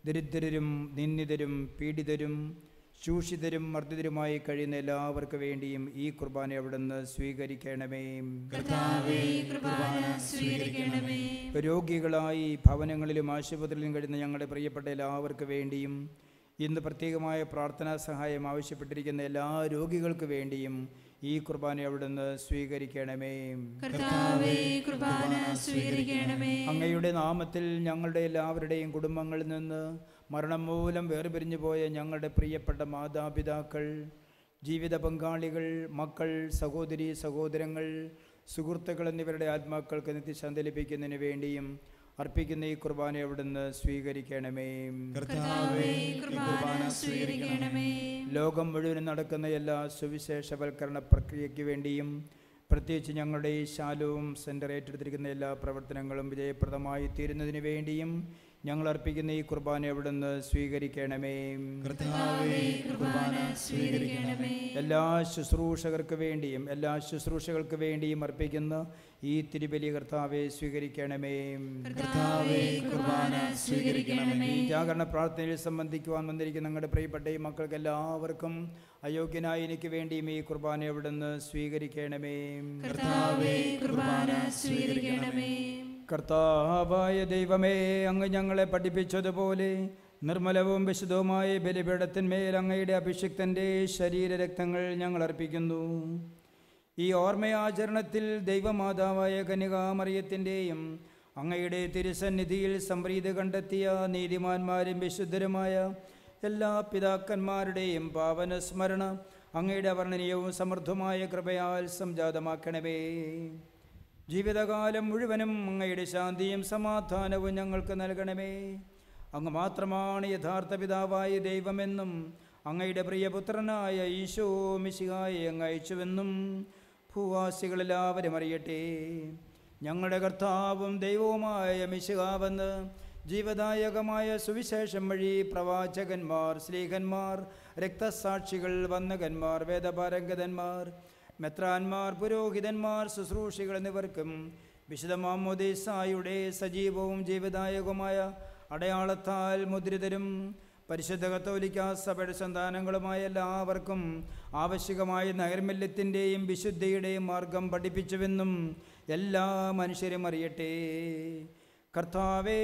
ദരിദ്രരും നിന്ദിതരും പീഡിതരും ശൂഷിതരും മർദ്ദിതരുമായി കഴിയുന്ന എല്ലാവർക്കും വേണ്ടിയും ഈ കുർബാന അവിടുന്ന് സ്വീകരിക്കണമേ. കർത്താവേ, കുർബാന സ്വീകരിക്കണമേ. രോഗികളായി ഭവനങ്ങളിലും ആശുപത്രിയിലും കഴിയുന്ന ഞങ്ങളുടെ പ്രിയപ്പെട്ട എല്ലാവർക്കും വേണ്ടിയും ഇന്ന് പ്രത്യേകമായ പ്രാർത്ഥനാ സഹായം ആവശ്യപ്പെട്ടിരിക്കുന്ന എല്ലാ രോഗികൾക്ക് വേണ്ടിയും ഈ കുർബാന അവിടുന്ന് സ്വീകരിക്കണമേ. കർത്താവേ, കുർബാന സ്വീകരിക്കണമേ. അങ്ങയുടെ നാമത്തിൽ ഞങ്ങളുടെ എല്ലാവരുടെയും കുടുംബങ്ങളിൽ നിന്ന് മരണം മൂലം വേർപിരിഞ്ഞു പോയ ഞങ്ങളുടെ പ്രിയപ്പെട്ട മാതാപിതാക്കൾ, ജീവിത പങ്കാളികൾ, മക്കൾ, സഹോദരി സഹോദരങ്ങൾ, സുഹൃത്തുക്കൾ എന്നിവരുടെ ആത്മാക്കൾക്ക് നിത്യശാന്തി ലഭിക്കുന്നതിന് വേണ്ടിയും അർപ്പിക്കുന്ന ഈ കുർബാന അവിടുന്ന് സ്വീകരിക്കണമേ. കർത്താവേ, കുർബാന സ്വീകരിക്കണമേ. ലോകം മുഴുവനും നടക്കുന്ന എല്ലാ സുവിശേഷവൽക്കരണ പ്രക്രിയയ്ക്ക് വേണ്ടിയും പ്രത്യേകിച്ച് ഞങ്ങളുടെ ഈ ശാലോം സെൻ്റർ ഏറ്റെടുത്തിരിക്കുന്ന എല്ലാ പ്രവർത്തനങ്ങളും വിജയപ്രദമായി തീരുന്നതിന് വേണ്ടിയും ഞങ്ങൾ അർപ്പിക്കുന്ന ഈ കുർബാന അവിടുന്ന് സ്വീകരിക്കണമേ. കർത്താവേ, കുർബാന സ്വീകരിക്കണമേ. എല്ലാ ശുശ്രൂഷകർക്ക് വേണ്ടിയും എല്ലാ ശുശ്രൂഷകൾക്ക് വേണ്ടിയും അർപ്പിക്കുന്ന ഈ തിരുബലി കർത്താവെ സ്വീകരിക്കണമേ. കർത്താവേ, കുർബാന സ്വീകരിക്കണമേ. ഈ ജാഗരണ പ്രാർത്ഥനയിൽ സംബന്ധിക്കുവാൻ വന്നിരിക്കുന്ന ഞങ്ങളുടെ പ്രിയപ്പെട്ട ഈ മക്കൾക്ക് എല്ലാവർക്കും അയോഗ്യനായി എനിക്ക് വേണ്ടിയും ഈ കുർബാന അവിടുന്ന് സ്വീകരിക്കണമേ. കർത്താവേ, കുർബാന സ്വീകരിക്കണമേ. കർത്താവായ ദൈവമേ, അങ്ങ് ഞങ്ങളെ പഠിപ്പിച്ചതുപോലെ നിർമ്മലവും വിശുദ്ധവുമായ ബലിപീഠത്തിന്മേൽ അങ്ങയുടെ അഭിഷിക്തൻ്റെ ശരീരരക്തങ്ങൾ ഞങ്ങൾ അർപ്പിക്കുന്നു. ഈ ഓർമ്മയാചരണത്തിൽ ദൈവമാതാവായ കന്യകാമറിയത്തിൻ്റെയും അങ്ങയുടെ തിരുസന്നിധിയിൽ സംപ്രീതി കണ്ടെത്തിയ നീതിമാന്മാരും വിശുദ്ധരുമായ എല്ലാ പിതാക്കന്മാരുടെയും പാവന സ്മരണ അങ്ങയുടെ അവർണ്ണനീയവും സമൃദ്ധമായ കൃപയാൽ സംജാതമാക്കണമേ. ജീവിതകാലം മുഴുവനും അങ്ങയുടെ ശാന്തിയും സമാധാനവും ഞങ്ങൾക്ക് നൽകണമേ. അങ്ങ് മാത്രമാണ് യഥാർത്ഥ പിതാവായ ദൈവമെന്നും അങ്ങയുടെ പ്രിയപുത്രനായ ഈശോ മിശിഹായെ അങ്ങ് അയച്ചുവെന്നും ഭൂവാസികളെല്ലാവരും അറിയട്ടെ. ഞങ്ങളുടെ കർത്താവും ദൈവവുമായ മിശിഹാവെന്ന് ജീവദായകമായ സുവിശേഷം വഴി പ്രവാചകന്മാർ, ശ്ലീഹന്മാർ, രക്തസാക്ഷികൾ, വന്ദകന്മാർ, വേദപാരംഗതന്മാർ, മെത്രാന്മാർ, പുരോഹിതന്മാർ, ശുശ്രൂഷികൾ എന്നിവർക്കും വിശുദ്ധ മാമോദീസായുടെ സജീവവും ജീവദായകവുമായ അടയാളത്താൽ മുദ്രിതരും പരിശുദ്ധ കത്തോലിക്ക സഭയുടെ സന്താനങ്ങളുമായ എല്ലാവർക്കും ആവശ്യകമായ നൈർമല്യത്തിൻ്റെയും വിശുദ്ധിയുടെയും മാർഗം പഠിപ്പിച്ചുവെന്നും എല്ലാ മനുഷ്യരും അറിയട്ടെ. കർത്താവേ,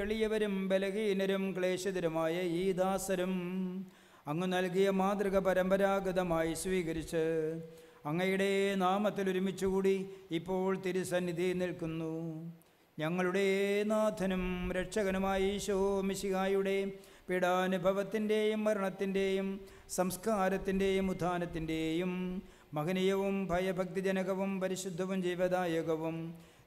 എളിയവരും ബലഹീനരും ക്ലേശിതരുമായ ഈ ദാസരും അങ്ങ് നൽകിയ മാതൃക പരമ്പരാഗതമായി സ്വീകരിച്ച് അങ്ങയുടെ നാമത്തിൽ ഒരുമിച്ചുകൂടി ഇപ്പോൾ തിരുസന്നിധി നിൽക്കുന്നു. ഞങ്ങളുടെ നാഥനും രക്ഷകനുമായ ഈശോ മിശിഹായുടെ പീഡാനുഭവത്തിൻ്റെയും മരണത്തിൻ്റെയും സംസ്കാരത്തിൻ്റെയും ഉത്ഥാനത്തിൻ്റെയും മഹനീയവും ഭയഭക്തിജനകവും പരിശുദ്ധവും ജീവദായകവും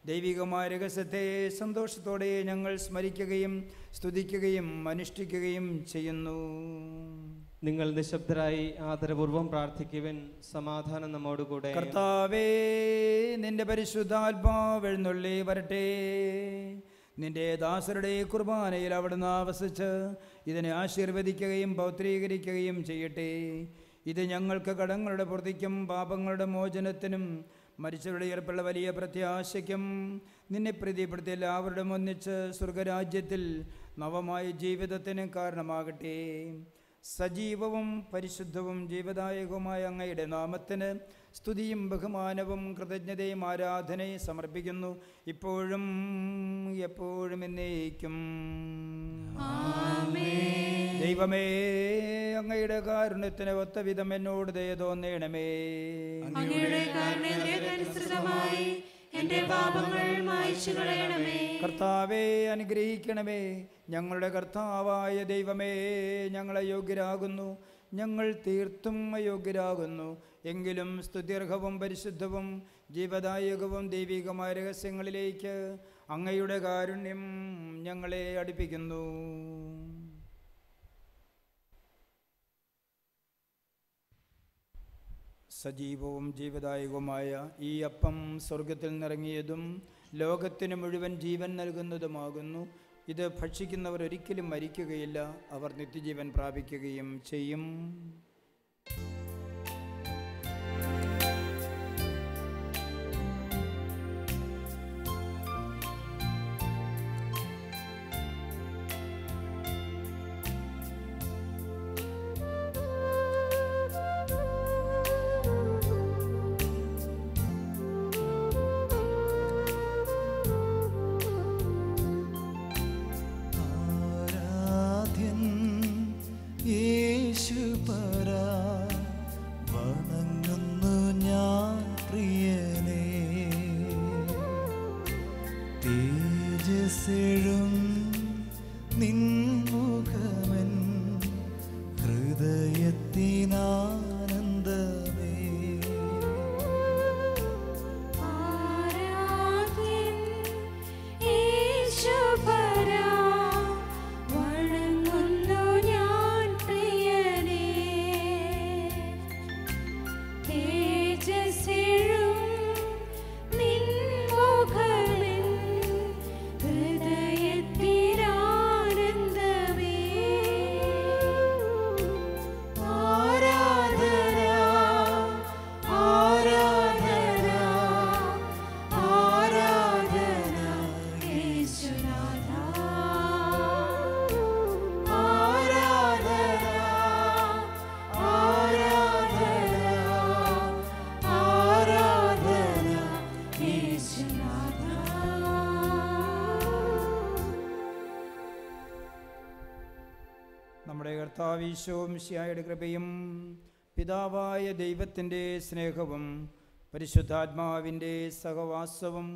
ദൈവികമായ രഹസ്യത്തെ സന്തോഷത്തോടെ ഞങ്ങൾ സ്മരിക്കുകയും സ്തുതിക്കുകയും അനുഷ്ഠിക്കുകയും ചെയ്യുന്നു. നിങ്ങൾ നിശബ്ദരായി ആദരപൂർവ്വം പ്രാർത്ഥിക്കുവിൻ. സമാധാനം നമ്മോടുകൂടെ. കർത്താവേ, നിന്റെ പരിശുദ്ധാത്മാവ് എഴുന്നള്ളി വരട്ടെ. നിന്റെ ദാസരുടെ കുർബാനയിൽ അവിടുന്ന് ആവസിച്ച് ഇതിനെ ആശീർവദിക്കുകയും പൗത്രീകരിക്കുകയും ചെയ്യട്ടെ. ഇത് ഞങ്ങൾക്ക് കടങ്ങളുടെ പൂർത്തിക്കും പാപങ്ങളുടെ മോചനത്തിനും മരിച്ചവരുടെ ഉയർപ്പുള്ള വലിയ പ്രത്യാശയ്ക്കും നിന്നെ പ്രീതിപ്പെടുത്തി എല്ലാവരുടെ ഒന്നിച്ച് സ്വർഗരാജ്യത്തിൽ നവമായ ജീവിതത്തിന് കാരണമാകട്ടെ. സജീവവും പരിശുദ്ധവും ജീവദായകവുമായ അങ്ങയുടെ നാമത്തിന് സ്തുതിയും ബഹുമാനവും കൃതജ്ഞതയും ആരാധനയും സമർപ്പിക്കുന്നു, ഇപ്പോഴും എപ്പോഴും എന്നേക്കും. ദൈവമേ, അങ്ങയുടെ കാരുണ്യത്തിന് ഒത്ത വിധം എന്നോട് ദയ തോന്നണമേ. കർത്താവേ, അനുഗ്രഹിക്കണമേ. ഞങ്ങളുടെ കർത്താവായ ദൈവമേ, ഞങ്ങൾ അയോഗ്യരാകുന്നു, ഞങ്ങൾ തീർത്തും അയോഗ്യരാകുന്നു. എങ്കിലും സ്തുത്യർഹവും പരിശുദ്ധവും ജീവദായകവും ദൈവികമായ രഹസ്യങ്ങളിലേക്ക് അങ്ങയുടെ കാരുണ്യം ഞങ്ങളെ അടുപ്പിക്കുന്നു. സജീവവും ജീവദായകവുമായ ഈ അപ്പം സ്വർഗത്തിൽ നിറങ്ങിയതും ലോകത്തിന് മുഴുവൻ ജീവൻ നൽകുന്നതുമാകുന്നു. ഇത് ഭക്ഷിക്കുന്നവർ ഒരിക്കലും മരിക്കുകയില്ല, അവർ നിത്യജീവൻ പ്രാപിക്കുകയും ചെയ്യും. നമ്മുടെ കർത്താവ് ഈശോ മിശിഹായുടെ കൃപയും പിതാവായ ദൈവത്തിൻ്റെ സ്നേഹവും പരിശുദ്ധാത്മാവിൻ്റെ സഹവാസവും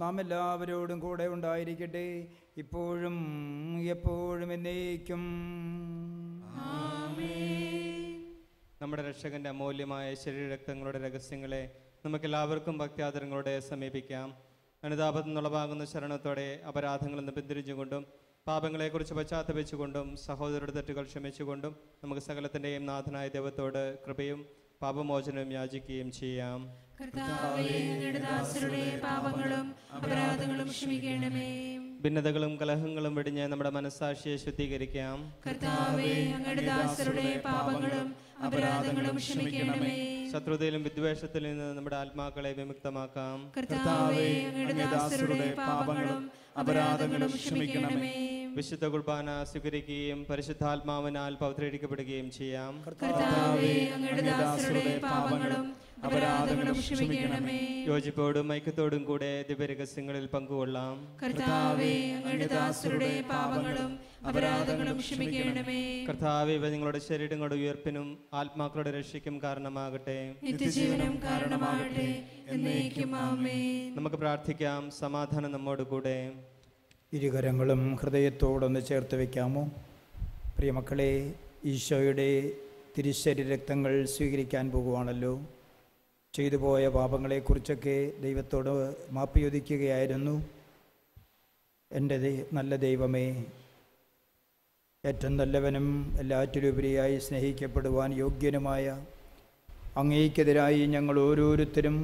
നാം എല്ലാവരോടും കൂടെ ഉണ്ടായിരിക്കട്ടെ, ഇപ്പോഴും എപ്പോഴും എന്നേക്കും. നമ്മുടെ രക്ഷകന്റെ അമൂല്യമായ ശരീരരക്തങ്ങളുടെ രഹസ്യങ്ങളെ നമുക്കെല്ലാവർക്കും ഭക്ത്യാദരങ്ങളോടെ സമീപിക്കാം. അനുതാപത്തിൽ നിന്നുളവാകുന്ന ശരണത്തോടെ അപരാധങ്ങളിൽ നിന്ന് പിന്തിരിഞ്ഞുകൊണ്ടും പാപങ്ങളെക്കുറിച്ച് പശ്ചാത്തപിച്ചുകൊണ്ടും സഹോദരരുടെ തെറ്റുകൾ ക്ഷമിച്ചുകൊണ്ടും നമുക്ക് സകലത്തിൻ്റെയും നാഥനായ ദൈവത്തോട് കൃപയും പാപമോചനവും യാചിക്കുകയും ചെയ്യാം. ഭിന്നതകളും കലഹങ്ങളും വെടിഞ്ഞ് നമ്മുടെ മനസ്സാക്ഷിയെ ശുദ്ധീകരിക്കാം. ശത്രുതയിലും വിദ്വേഷത്തിൽ നിന്ന് നമ്മുടെ ആത്മാക്കളെ വിമുക്തമാക്കാം. വിശുദ്ധ കുർബാന സ്വീകരിക്കുകയും പരിശുദ്ധാത്മാവിനാൽ പവിത്രീകരിക്കപ്പെടുകയും ചെയ്യാം. കർത്താവേ, അങ്ങയുടെ ദാസരുടെ പാപങ്ങളും അപരാധങ്ങളും ക്ഷമിക്കണമേ. യോജിപ്പോടും ഐക്യത്തോടും കൂടെ ദിവ്യരഹസ്യങ്ങളിൽ പങ്കുകൊള്ളാം. കർത്താവേ, അങ്ങയുടെ ദാസരുടെ പാപങ്ങളും അപരാധങ്ങളും ക്ഷമിക്കണമേ. കർത്താവേ, ഇവ നിങ്ങളുടെ ശരീരങ്ങളുടെ ഉയർപ്പിനും ആത്മാക്കളുടെ രക്ഷയ്ക്കും കാരണമാകട്ടെ. നിത്യജീവനം കാരണമാകട്ടെ. എന്നേക്കും ആമേൻ. നമുക്ക് പ്രാർത്ഥിക്കാം. സമാധാനം നമ്മോട് കൂടെ. ഇരുകരങ്ങളും ഹൃദയത്തോടൊന്ന് ചേർത്ത് വയ്ക്കാമോ? പ്രിയമക്കളെ, ഈശോയുടെ തിരുശരീര രക്തങ്ങൾ സ്വീകരിക്കാൻ പോകുവാണല്ലോ. ചെയ്തു പോയ പാപങ്ങളെക്കുറിച്ചൊക്കെ ദൈവത്തോട് മാപ്പ് ചോദിക്കുകയായിരുന്നു. എൻ്റെ നല്ല ദൈവമേ, ഏറ്റവും നല്ലവനും എല്ലാറ്റിലുപരിയായി സ്നേഹിക്കപ്പെടുവാൻ യോഗ്യനുമായ അങ്ങേക്കെതിരായി ഞങ്ങൾ ഓരോരുത്തരും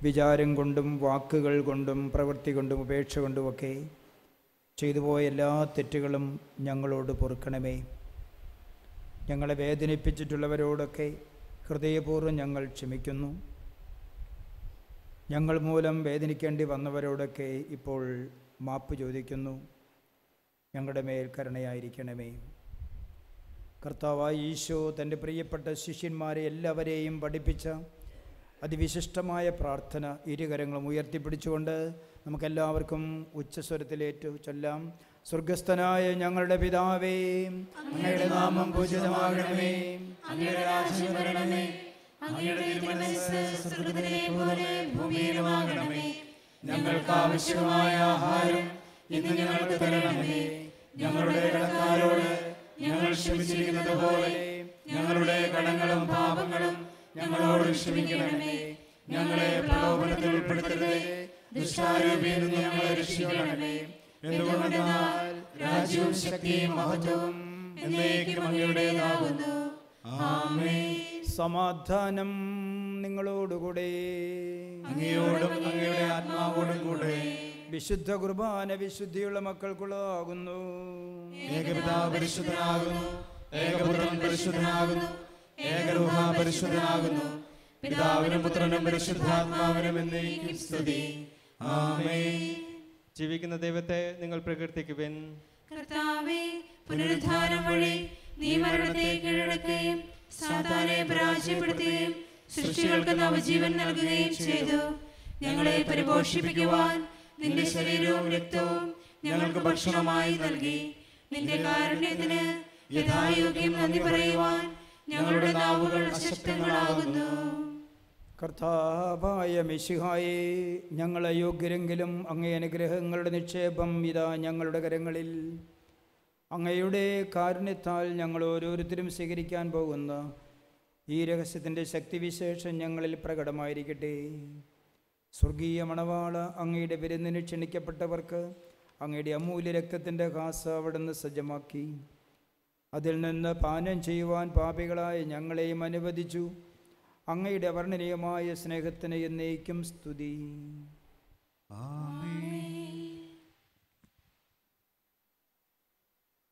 വിചാരം കൊണ്ടും വാക്കുകൾ കൊണ്ടും പ്രവൃത്തി കൊണ്ടും ഉപേക്ഷ കൊണ്ടുമൊക്കെ ചെയ്തു പോയ എല്ലാ തെറ്റുകളും ഞങ്ങളോട് പൊറുക്കണമേ. ഞങ്ങളെ വേദനിപ്പിച്ചിട്ടുള്ളവരോടൊക്കെ ഹൃദയപൂർവ്വം ഞങ്ങൾ ക്ഷമിക്കുന്നു. ഞങ്ങൾ മൂലം വേദനിക്കേണ്ടി വന്നവരോടൊക്കെ ഇപ്പോൾ മാപ്പ് ചോദിക്കുന്നു. ഞങ്ങളുടെ മേൽ കരുണയായിരിക്കണമേ. കർത്താവായ ഈശോ തൻ്റെ പ്രിയപ്പെട്ട ശിഷ്യന്മാരെ എല്ലാവരെയും പഠിപ്പിച്ച അതിവിശിഷ്ടമായ പ്രാർത്ഥന ഇരുകരങ്ങളും ഉയർത്തിപ്പിടിച്ചുകൊണ്ട് നമുക്കെല്ലാവർക്കും ഉച്ചസ്വരത്തിലേറ്റു ചൊല്ലാം. സ്വർഗസ്ഥനായ ഞങ്ങളുടെ പിതാവേ, അങ്ങയുടെ നാമം പൂജിതമാകണമേ. അങ്ങയുടെ രാജ്യം വരണമേ. അങ്ങയുടെ തിരുമനസ്സ് സ്വർഗ്ഗത്തിലെ പോലെ ഭൂമിയിലുമാകണമേ. ഞങ്ങൾക്ക് ആവശ്യമായ ആഹാരം ഇന്ന് ഞങ്ങൾക്ക് തരണമേ. ഞങ്ങളുടെ കടക്കാരോട് ഞങ്ങൾ ക്ഷമിച്ചിരിക്കുന്നത് പോലെ ഞങ്ങളുടെ കടങ്ങളും പാപങ്ങളും ഞങ്ങളോട് ക്ഷമിക്കണമേ. ഞങ്ങളെ പ്രലോഭനത്തിൽ ഉൾപ്പെടുത്തരുതേ, ദുഷ്ടാരൂപിയിൽ നിന്ന് ഞങ്ങളെ രക്ഷിക്കണമേ. എന്തുകൊണ്ടെന്നാൽ രാജ്യവും ശക്തിയും മഹത്വവും എന്നേക്കും അങ്ങയുടേതാകുന്നു. ആമേൻ. സമാധാനം നിങ്ങളോടുകൂടെ, അങ്ങയോടും അങ്ങയുടെ ആത്മാവോടും കൂടെ. വിശുദ്ധ കുർബാന വിശുദ്ധിയുള്ള മക്കൾക്കുള്ളതാകുന്നു. ഏകപിതാവ് പരിശുദ്ധനാകുന്നു, ഏകപുത്രൻ പരിശുദ്ധനാകുന്നു, ഏകരൂഹ പരിശുദ്ധനാകുന്നു. പിതാവിനും പുത്രനും പരിശുദ്ധാത്മാവിനും എന്നേക്കും സ്തുതി. ആമേൻ. ജീവിക്കുന്ന ദൈവത്തെ നിങ്ങൾ പ്രകീർത്തിക്കുവിൻ. കർത്താവേ, പുനരുദ്ധാനം വഴി നീ മരണത്തെ കീഴടക്കുകയും സാത്താനെ പരാജയപ്പെടുത്തുകയും സൃഷ്ടികൾക്ക് നവജീവൻ നൽകുകയും ചെയ്തു. ഞങ്ങളെ പരിപോഷിപ്പിക്കുവാൻ നിന്റെ ശരീരവും രക്തവും ഞങ്ങൾക്ക് ഭക്ഷണമായി നൽകി. നിന്റെ കാരുണ്യത്തിന് യഥായോഗ്യം നന്ദി പറയുവാൻ ഞങ്ങളുടെ നാവുകൾ അശക്തങ്ങളാകുന്നു. കർത്താവായ മിശിഹായേ, ഞങ്ങൾ അയോഗ്യരെങ്കിലും അങ്ങേ അനുഗ്രഹങ്ങളുടെ നിക്ഷേപം ഇതാ ഞങ്ങളുടെ കരങ്ങളിൽ. അങ്ങയുടെ കാരുണ്യത്താൽ ഞങ്ങൾ ഓരോരുത്തരും സ്വീകരിക്കാൻ പോകുന്ന ഈ രഹസ്യത്തിൻ്റെ ശക്തിവിശേഷം ഞങ്ങളിൽ പ്രകടമായിരിക്കട്ടെ. സ്വർഗീയ മണവാള, അങ്ങയുടെ വിരുന്നിന് ക്ഷണിക്കപ്പെട്ടവർക്ക് അങ്ങയുടെ അമൂല്യ രക്തത്തിൻ്റെ കാസ അവിടുന്ന് സജ്ജമാക്കി. അതിൽ നിന്ന് പാനം ചെയ്യുവാൻ പാപികളായ ഞങ്ങളെയും അനുവദിച്ചു. അങ്ങയുടെ അവർണ്ണനീയമായ സ്നേഹത്തിന് എന്നേക്കും സ്തുതി.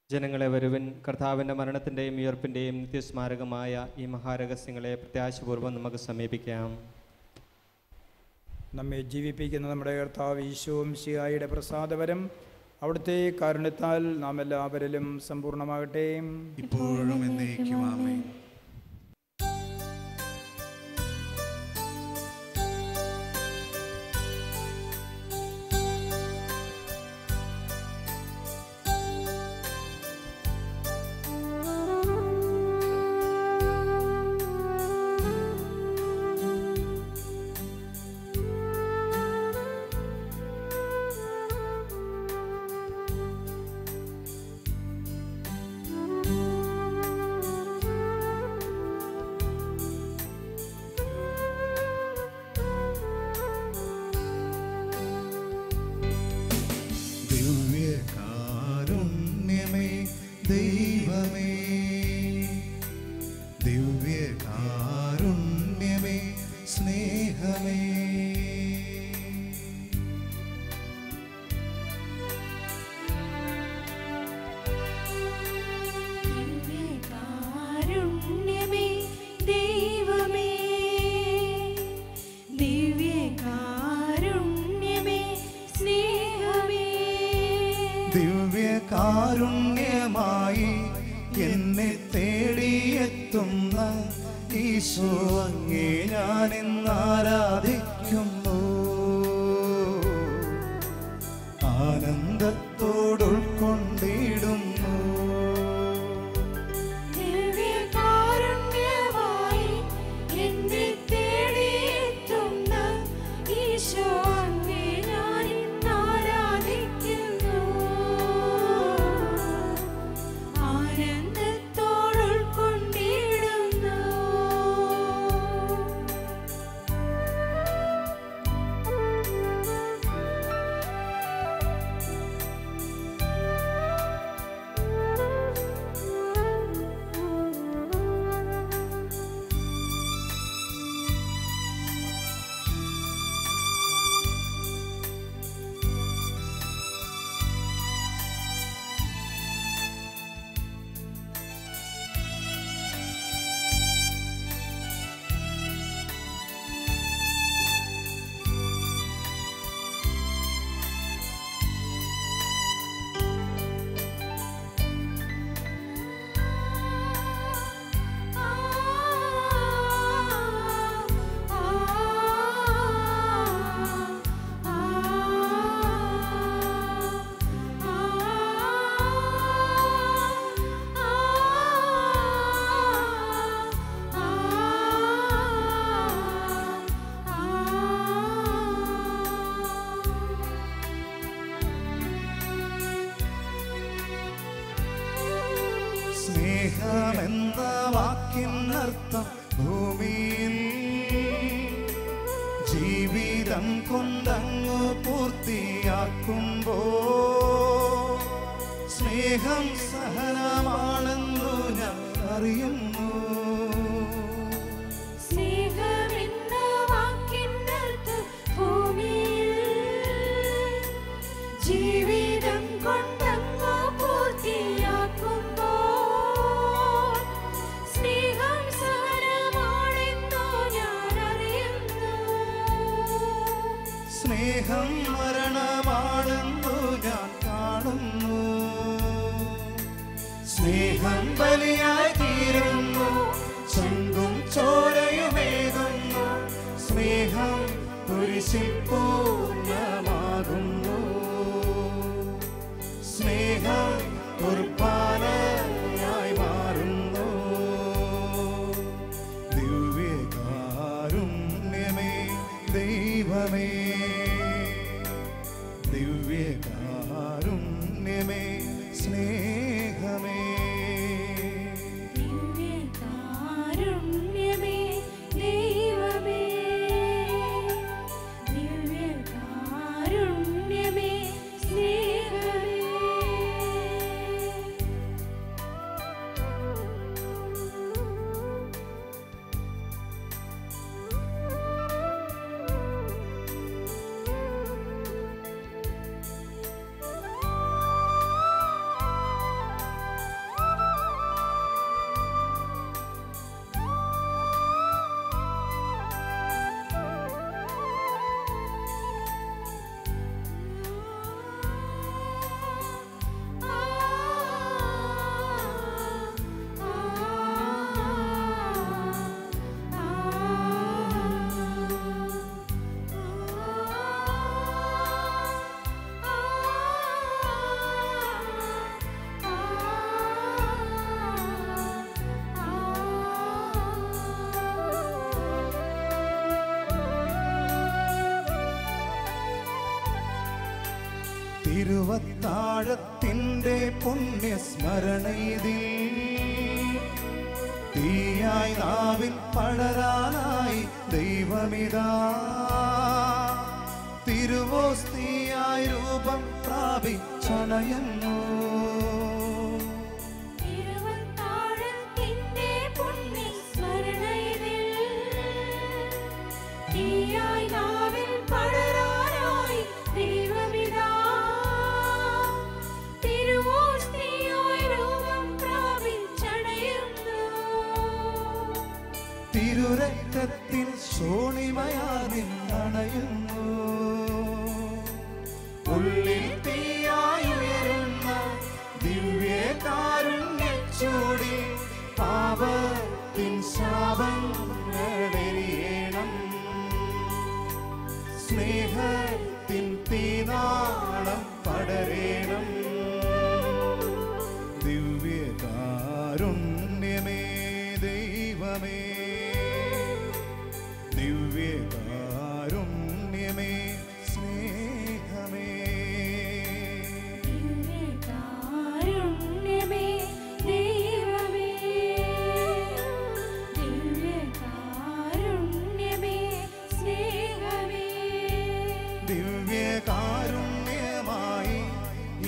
ജനങ്ങളെ വരുവിൻ. കർത്താവിൻ്റെ മരണത്തിൻ്റെയും ഉയർപ്പിൻ്റെയും നിത്യസ്മാരകമായ ഈ മഹാരഹസ്യങ്ങളെ പ്രത്യാശപൂർവ്വം നമുക്ക് സമീപിക്കാം. നമ്മെ ജീവിപ്പിക്കുന്ന നമ്മുടെ കർത്താവ് ഈശോ മിശിഹായുടെ പ്രസാദവരം അവിടുത്തെ കാരുണ്യത്താൽ നാം എല്ലാവരിലും സമ്പൂർണ്ണമാകട്ടെ. ഇപ്പോഴും എന്നേക്കും ആമേൻ. ദിവ്യകാരുണ്യമേ ദൈവമേ, ദിവ്യകാരുണ്യമേ സ്നേഹമേ, ദിവ്യകാരുണ്യമേ ദൈവമേ, ദിവ്യകാരുണ്യമേ സ്നേഹമേ, ദിവ്യകാരുണ്യമേ കാരുണ്യമായി എന്നെ തേടിയെത്തുന്ന ഈശോ അങ്ങേ ഞാൻ ഇന്നാരാധിക്കുന്നു. ആനന്ദത്തോടുൾക്കൊണ്ടിടുന്നു. സ്നേഹമെന്ന വാക്കിനർത്ഥം ഭൂമിയിൽ ജീവിതം കൊണ്ടങ്ങ് പൂർത്തിയാക്കുമ്പോ സ്നേഹം സഹനമാണെന്നു ഞാൻ അറിയുന്നു. ജീവിതം കൊണ്ടങ്ങ് പൂർത്തിയാക്കുമ്പോ സ്നേഹം സഹനമാണെന്നു ഞാൻ അറിയുന്നു. സ്നേഹം മരണമാണെന്നു ഞാൻ കാണുന്നു. സ്നേഹം ബലിയായി തീരുന്നു, ചങ്കും ചോരയുമേകുന്നു. സ്നേഹം കുരിശിൽ പൂർണ്ണമാകുന്നു. സ്നേഹം കുർബാനയായി മാറുന്നു. ദിവ്യകാരുണ്യമേ ദൈവമേ, ദിവ്യകാരുണ്യമേ സ്നേഹമേ, ദിവ്യകാരുണ്യമേ ദൈവമേ, ദിവ്യകാരുണ്യമേ സ്നേഹമേ. തിരുവത്താഴത്തിൻ്റെ പുണ്യസ്മരണയിൽ തീയായി നാവിൽ പടരാനായി ദൈവമിതാ തിരുവോസ്തിയായി രൂപം പ്രാപിച്ചണയുന്നു. തിരുരക്തത്തിൽ ശോണിമയാറിൽ അണയുന്നു. ഉള്ളിൽ തീയായി ഉയരുന്ന സ്നേഹത്തിൻ തീനാളം പടരേണം. ദിവ്യകാരുണ്യമേ ദൈവമേ, ദിവ്യകാരുണ്യമേ സ്നേഹമേ, ദിവ്യകാരുണ്യമേ ദൈവമേ, ദിവ്യകാരുണ്യമേ സ്നേഹമേ, ദിവ്യകാരുണ്യമായി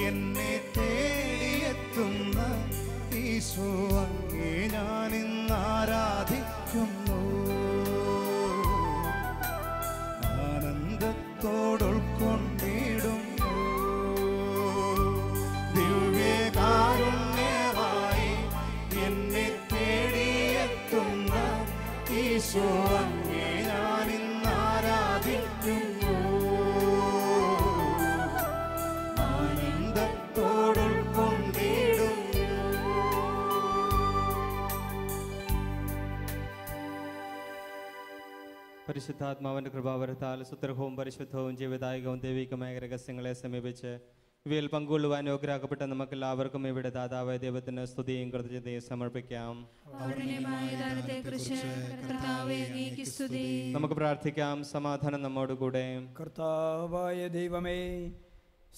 എന്നെ തേടിയെത്തുന്ന ഈശോ അങ്ങേ ഞാനിന്ന് ആരാധിക്കുന്നു. ആനന്ദത്തോടുൾക്കൊണ്ടിടുന്നു. ദിവ്യകാരുണ്യമായി എന്നെ തേടിയെത്തുന്ന ഈശോ അങ്ങേ ഞാനിന്ന് ആരാധിക്കുന്നു. ആനന്ദത്തോടുൾക്കൊണ്ടിടുന്നു. പരിശുദ്ധാത്മാവിന്റെ കൃപാവരത്താൽ സുദൃഢവും പരിശുദ്ധവും ജീവദായകവും ദൈവികമായ രഹസ്യങ്ങളെ സമീപിച്ച് ഇവയിൽ പങ്കുകൊള്ളുവാൻ യോഗ്യരാക്കപ്പെട്ട നമുക്കെല്ലാവർക്കും ഇവിടെ ദാതാവായ ദൈവത്തിന് സ്തുതിയും കൃതജ്ഞതയും സമർപ്പിക്കാം. നമുക്ക് പ്രാർത്ഥിക്കാം. സമാധാനം നമ്മോടുകൂടെ. കർത്താവായ ദൈവമേ,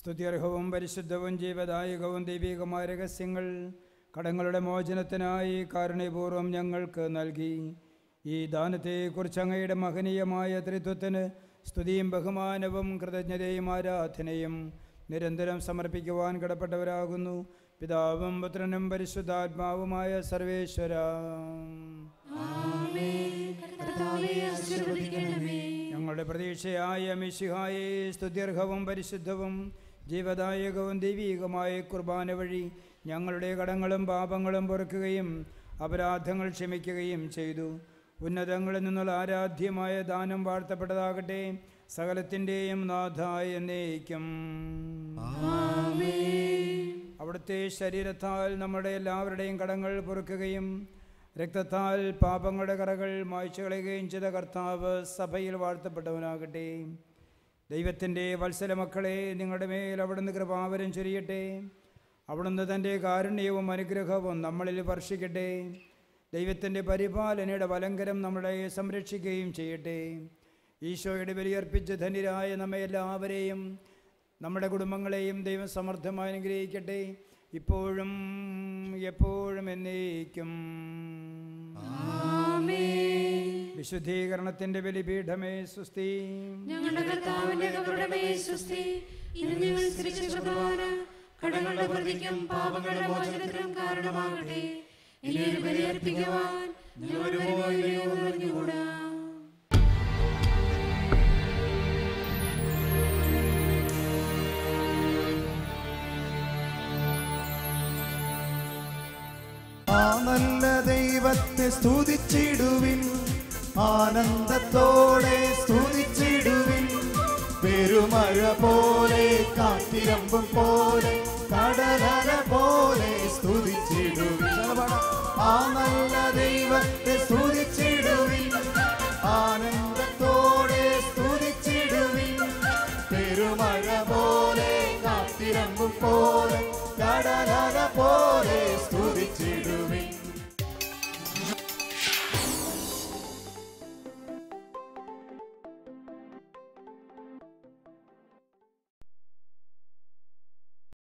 സ്തുത്യർഹവും പരിശുദ്ധവും ജീവദായകവും ദൈവികമായ രഹസ്യങ്ങൾ കടങ്ങളുടെ മോചനത്തിനായി കാരുണ്യപൂർവ്വം ഞങ്ങൾക്ക് നൽകി. ഈ ദാനത്തെക്കുറിച്ച് അങ്ങയുടെ മഹനീയമായ ത്രിത്വത്തിന് സ്തുതിയും ബഹുമാനവും കൃതജ്ഞതയും ആരാധനയും നിരന്തരം സമർപ്പിക്കുവാൻ കടപ്പെട്ടവരാകുന്നു. പിതാവും പുത്രനും പരിശുദ്ധാത്മാവുമായ സർവേശ്വര. ഞങ്ങളുടെ പ്രതീക്ഷയായ മിശിഹായെ, സ്തുത്യർഹവും പരിശുദ്ധവും ജീവദായകവും ദൈവീകമായ കുർബാന വഴി ഞങ്ങളുടെ കടങ്ങളും പാപങ്ങളും പൊറുക്കുകയും അപരാധങ്ങൾ ക്ഷമിക്കുകയും ചെയ്തു. ഉന്നതങ്ങളിൽ നിന്നുള്ള ആരാധ്യമായ ദാനം വാഴ്ത്തപ്പെട്ടതാകട്ടെ. സകലത്തിൻ്റെയും നാഥായ എന്നേക്കും. അവിടുത്തെ ശരീരത്താൽ നമ്മുടെ എല്ലാവരുടെയും കടങ്ങൾ പൊറുക്കുകയും രക്തത്താൽ പാപങ്ങളുടെ കറകൾ മായ്ച്ചു കളയുകയും ചെയ്ത കർത്താവ് സഭയിൽ വാഴ്ത്തപ്പെട്ടവനാകട്ടെ. ദൈവത്തിൻ്റെ വത്സല മക്കളെ, നിങ്ങളുടെ മേൽ അവിടുന്ന് കൃപാവരം ചൊരിയട്ടെ. അവിടുന്ന് തൻ്റെ കാരുണ്യവും അനുഗ്രഹവും നമ്മളിൽ വർഷിക്കട്ടെ. ദൈവത്തിൻ്റെ പരിപാലനയുടെ വലങ്കരം നമ്മളെ സംരക്ഷിക്കുകയും ചെയ്യട്ടെ. ഈശോയുടെ ബലിയർപ്പിച്ച് ധന്യരായ നമ്മെ എല്ലാവരെയും നമ്മുടെ കുടുംബങ്ങളെയും ദൈവം സമർത്ഥമായി അനുഗ്രഹിക്കട്ടെ, ഇപ്പോഴും എപ്പോഴും എന്നേക്കും. വിശുദ്ധീകരണത്തിന്റെ ബലിപീഠമേ സ്വസ്തി. ഞങ്ങളുടെ കർത്താവിന്റെ കബറിടമേ സ്വസ്തി. ഇന്ന് ഞങ്ങൾ തിരിച്ച കുർബാന കടങ്ങളുടെ പ്രതിക്കും പാപങ്ങളുടെ മോചനത്തിനും കാരണമാകട്ടെ. ഇനി ഒരു ബലിയർപ്പിക്കുവാൻ ഞങ്ങൾ വരുമോ ഇല്ലയോ എന്ന് അറിഞ്ഞുകൂടാ. ആ നല്ല ദൈവത്തെ സ്തുതിച്ചിടുവിൻ, ആനന്ദത്തോടെ സ്തുതിച്ചിടുവിൻ. പെരുമഴ പോലെ കാറ്റിരമ്പും പോലെ കടലല പോലെ സ്തുതിച്ചിടുവിൻ. ആ നല്ല ദൈവത്തെ സ്തുതിച്ചിടുവിൻ, ആനന്ദത്തോടെ സ്തുതിച്ചിടുവിൻ. പെരുമഴ പോലെ കാറ്റിരമ്പും പോലെ കടലല പോലെ